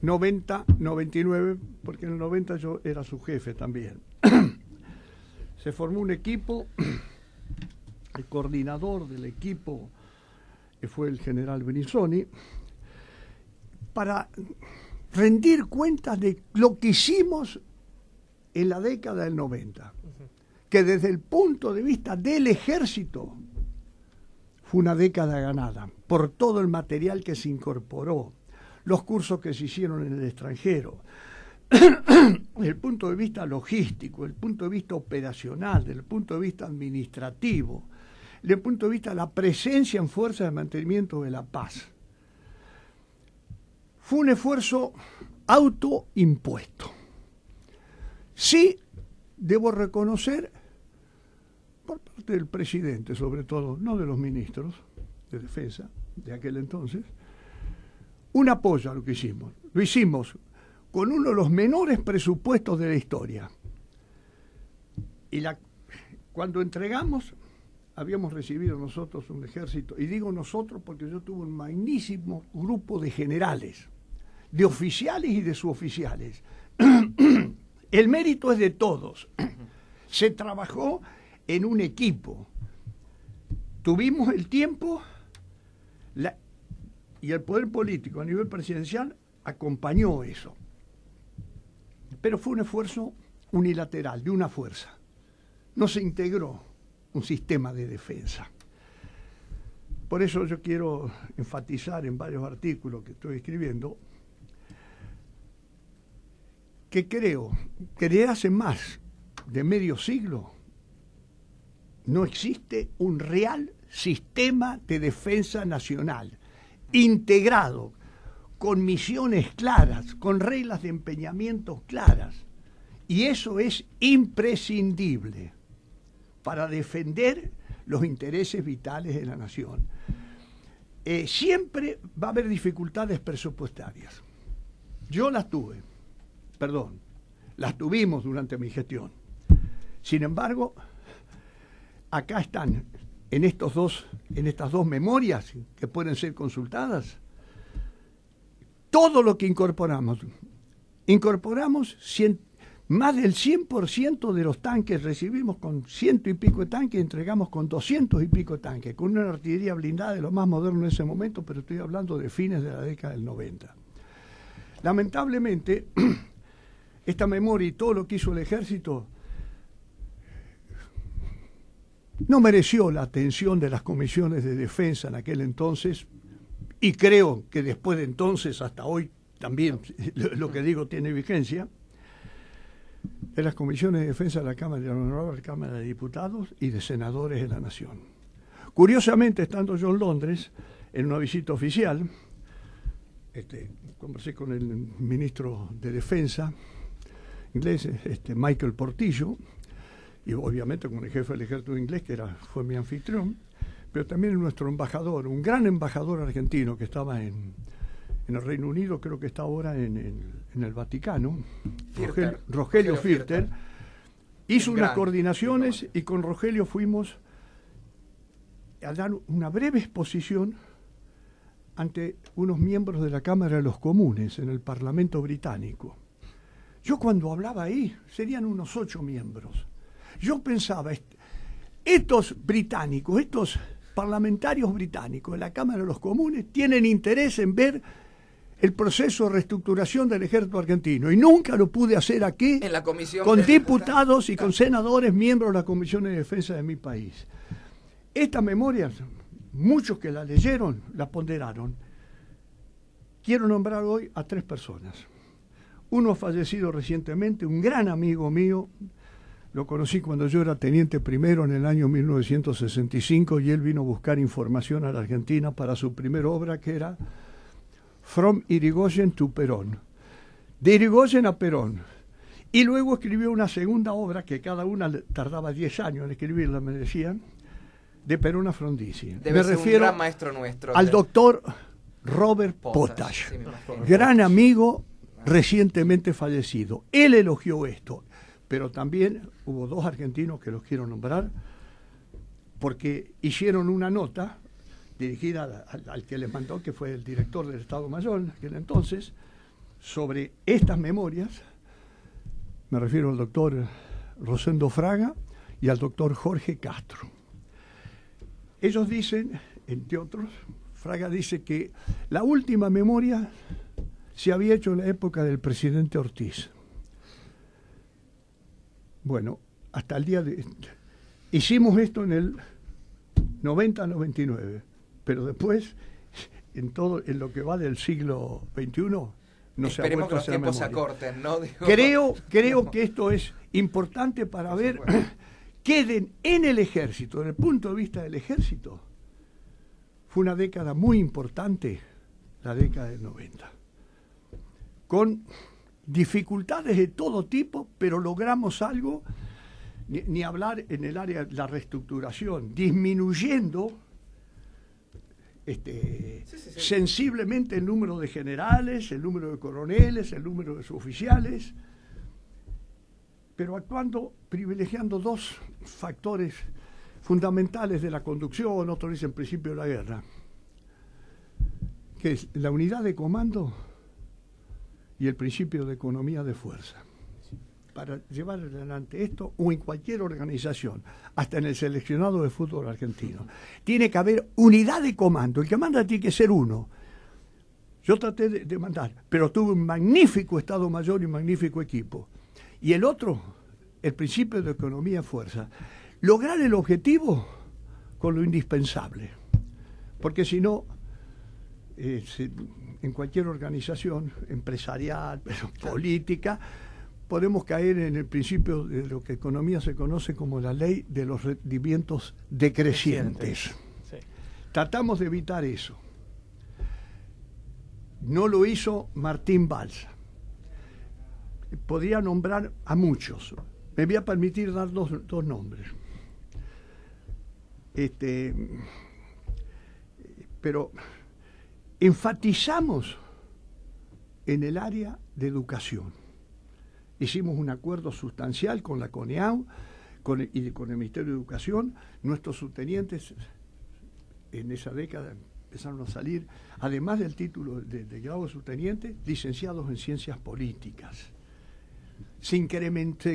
90-99, porque en el 90 yo era su jefe también. Se formó un equipo el coordinador del equipo fue el general Brinsoni, para rendir cuentas de lo que hicimos en la década del 90, que desde el punto de vista del ejército fue una década ganada, por todo el material que se incorporó, los cursos que se hicieron en el extranjero, desde el punto de vista logístico, desde el punto de vista operacional, desde el punto de vista administrativo, desde el punto de vista de la presencia en fuerzas de mantenimiento de la paz. Fue un esfuerzo autoimpuesto. Sí, debo reconocer, por parte del presidente sobre todo, no de los ministros de defensa de aquel entonces, un apoyo a lo que hicimos. Lo hicimos con uno de los menores presupuestos de la historia. Y cuando entregamos, habíamos recibido nosotros un ejército, y digo nosotros porque yo tuve un magnífico grupo de generales, de oficiales y de suboficiales. El mérito es de todos. Se trabajó en un equipo. Tuvimos el tiempo y el poder político a nivel presidencial acompañó eso. Pero fue un esfuerzo unilateral, de una fuerza. No se integró un sistema de defensa. Por eso yo quiero enfatizar en varios artículos que estoy escribiendo que creo que desde hace más de medio siglo no existe un real sistema de defensa nacional integrado, con misiones claras, con reglas de empeñamiento claras. Y eso es imprescindible para defender los intereses vitales de la nación. Siempre va a haber dificultades presupuestarias. Yo las tuvimos durante mi gestión. Sin embargo, acá están, en estas dos memorias que pueden ser consultadas, todo lo que incorporamos más del 100% de los tanques, recibimos con 100 y pico de tanques, entregamos con 200 y pico de tanques, con una artillería blindada de lo más moderno en ese momento, pero estoy hablando de fines de la década del 90. Lamentablemente, esta memoria y todo lo que hizo el ejército no mereció la atención de las comisiones de defensa en aquel entonces, y creo que después de entonces hasta hoy también lo que digo tiene vigencia, de las comisiones de defensa de la Cámara, de la Honorable Cámara de Diputados y de senadores de la Nación. Curiosamente, estando yo en Londres, en una visita oficial, conversé con el ministro de Defensa inglés, Michael Portillo, y obviamente con el jefe del ejército inglés, que fue mi anfitrión, pero también nuestro embajador, un gran embajador argentino que estaba en el Reino Unido, creo que está ahora en el Vaticano, Rogelio Firter, hizo unas coordinaciones y con Rogelio fuimos a dar una breve exposición ante unos miembros de la Cámara de los Comunes en el Parlamento británico. Yo cuando hablaba ahí, serían unos 8 miembros. Yo pensaba, estos británicos, estos parlamentarios británicos de la Cámara de los Comunes tienen interés en ver el proceso de reestructuración del ejército argentino, y nunca lo pude hacer aquí en la comisión con diputados y con senadores miembros de la Comisión de Defensa de mi país. Estas memorias, muchos que la leyeron, la ponderaron. Quiero nombrar hoy a 3 personas. Uno ha fallecido recientemente, un gran amigo mío, lo conocí cuando yo era teniente primero en el año 1965, y él vino a buscar información a la Argentina para su primera obra, que era From Irigoyen to Perón, de Irigoyen a Perón. Y luego escribió una segunda obra, que cada una tardaba 10 años en escribirla, me decían, de Perón a Frondizi. Me refiero un gran maestro nuestro, al doctor Robert Potash, gran amigo recientemente fallecido. Él elogió esto, pero también hubo 2 argentinos que los quiero nombrar, porque hicieron una nota dirigida al que les mandó, que fue el director del Estado Mayor en aquel entonces, sobre estas memorias. Me refiero al doctor Rosendo Fraga y al doctor Jorge Castro. Ellos dicen, entre otros, Fraga dice que la última memoria se había hecho en la época del presidente Ortiz. Bueno, hasta el día de... Hicimos esto en el 90-99, pero después, en lo que va del siglo XXI, no se ha vuelto a hacer memoria. Esperemos que los tiempos se acorten, ¿no? Creo que esto es importante para ver, queden en el ejército, desde el punto de vista del ejército. Fue una década muy importante, la década del 90, con dificultades de todo tipo, pero logramos algo, ni hablar en el área de la reestructuración, disminuyendo sensiblemente el número de generales, el número de coroneles, el número de suboficiales, pero actuando, privilegiando dos factores fundamentales de la conducción, otros dicen principio de la guerra, que es la unidad de comando y el principio de economía de fuerza. Para llevar adelante esto, o en cualquier organización, hasta en el seleccionado de fútbol argentino, tiene que haber unidad de comando. El que manda tiene que ser uno. Yo traté de mandar, pero tuve un magnífico Estado Mayor y un magnífico equipo. Y el otro, el principio de economía de fuerza. Lograr el objetivo con lo indispensable. Porque si no, en cualquier organización empresarial, pero política, podemos caer en el principio de lo que economía se conoce como la ley de los rendimientos decrecientes. Sí. Tratamos de evitar eso. No lo hizo Martín Balsa. Podría nombrar a muchos. Me voy a permitir dar dos nombres. Pero enfatizamos en el área de educación. Hicimos un acuerdo sustancial con la CONEAU y con el Ministerio de Educación. Nuestros subtenientes en esa década empezaron a salir, además del título de grado de subteniente, licenciados en ciencias políticas. Se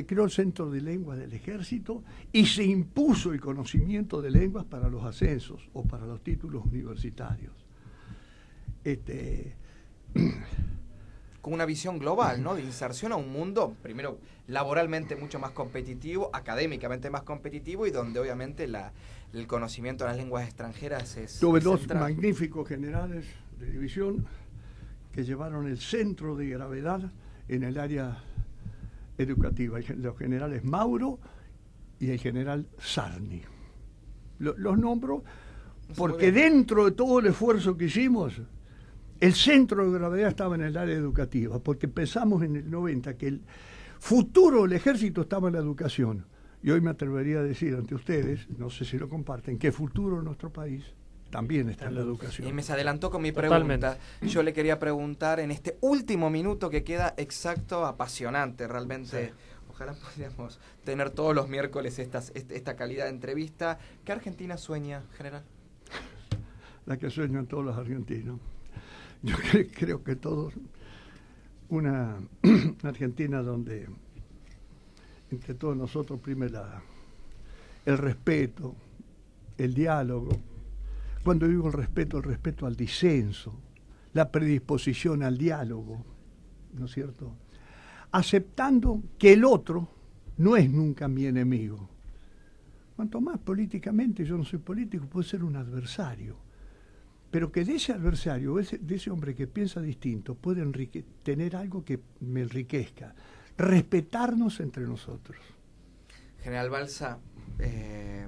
creó el Centro de Lenguas del Ejército y se impuso el conocimiento de lenguas para los ascensos o para los títulos universitarios. Con una visión global, ¿no? De inserción a un mundo, primero, laboralmente mucho más competitivo, académicamente más competitivo, y donde obviamente el conocimiento de las lenguas extranjeras es... Tuve dos magníficos generales de división que llevaron el centro de gravedad en el área educativa, los generales Mauro y el general Sarni. Los nombro porque dentro de todo el esfuerzo que hicimos, el centro de gravedad estaba en el área educativa, porque pensamos en el 90 que el futuro del ejército estaba en la educación. Y hoy me atrevería a decir ante ustedes, no sé si lo comparten, que el futuro de nuestro país también está en la educación. Y me se adelantó con mi pregunta. Yo le quería preguntar en este último minuto que queda exacto, apasionante, realmente. Sí. Ojalá pudiéramos tener todos los miércoles esta calidad de entrevista. ¿Qué Argentina sueña, general? La que sueñan todos los argentinos. Yo creo que todos, una Argentina donde entre todos nosotros prime el respeto, el diálogo. Cuando digo el respeto al disenso, la predisposición al diálogo, ¿no es cierto? Aceptando que el otro no es nunca mi enemigo. Cuanto más políticamente, yo no soy político, puede ser un adversario. Pero que de ese adversario, de ese hombre que piensa distinto, puede tener algo que me enriquezca. Respetarnos entre nosotros. General Balsa,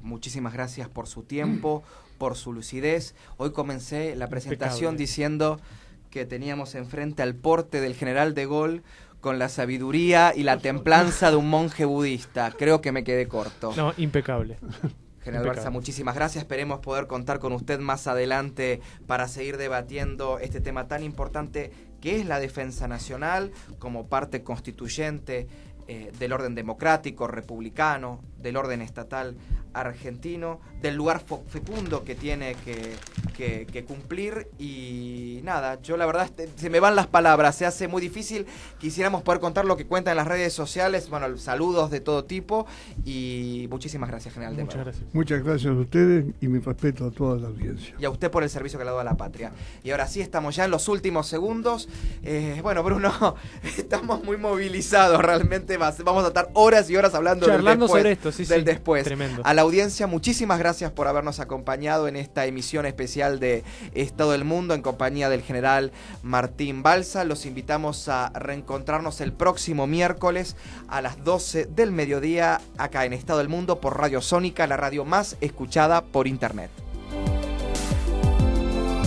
muchísimas gracias por su tiempo, por su lucidez. Hoy comencé la presentación diciendo que teníamos enfrente al porte del general de Gaulle con la sabiduría y la templanza de un monje budista. Creo que me quedé corto. No, impecable. General Balsa, muchísimas gracias. Esperemos poder contar con usted más adelante para seguir debatiendo este tema tan importante que es la defensa nacional como parte constituyente del orden democrático, republicano, del orden estatal argentino, del lugar fecundo que tiene que cumplir. Y nada, yo la verdad se me van las palabras, se hace muy difícil. Quisiéramos poder contar lo que cuenta en las redes sociales. Bueno, saludos de todo tipo y muchísimas gracias, general. Muchas gracias. Muchas gracias a ustedes y mi respeto a toda la audiencia. Y a usted por el servicio que le ha dado a la patria. Y ahora sí, estamos ya en los últimos segundos. Bueno, Bruno, estamos muy movilizados realmente. Vamos a estar horas y horas hablando charlando del después, sobre esto, sí, del sí, después. Tremendo. A la audiencia, muchísimas gracias por habernos acompañado en esta emisión especial de Estado del Mundo en compañía del general Martín Balsa. Los invitamos a reencontrarnos el próximo miércoles a las 12 del mediodía acá en Estado del Mundo por Radio Sónica, la radio más escuchada por internet.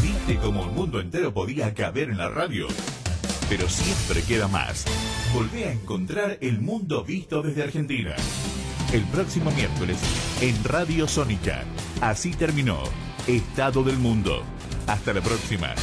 ¿Viste cómo el mundo entero podía caber en la radio? Pero siempre queda más. Volvé a encontrar el mundo visto desde Argentina. El próximo miércoles en Radio Sónica. Así terminó Estado del Mundo. Hasta la próxima.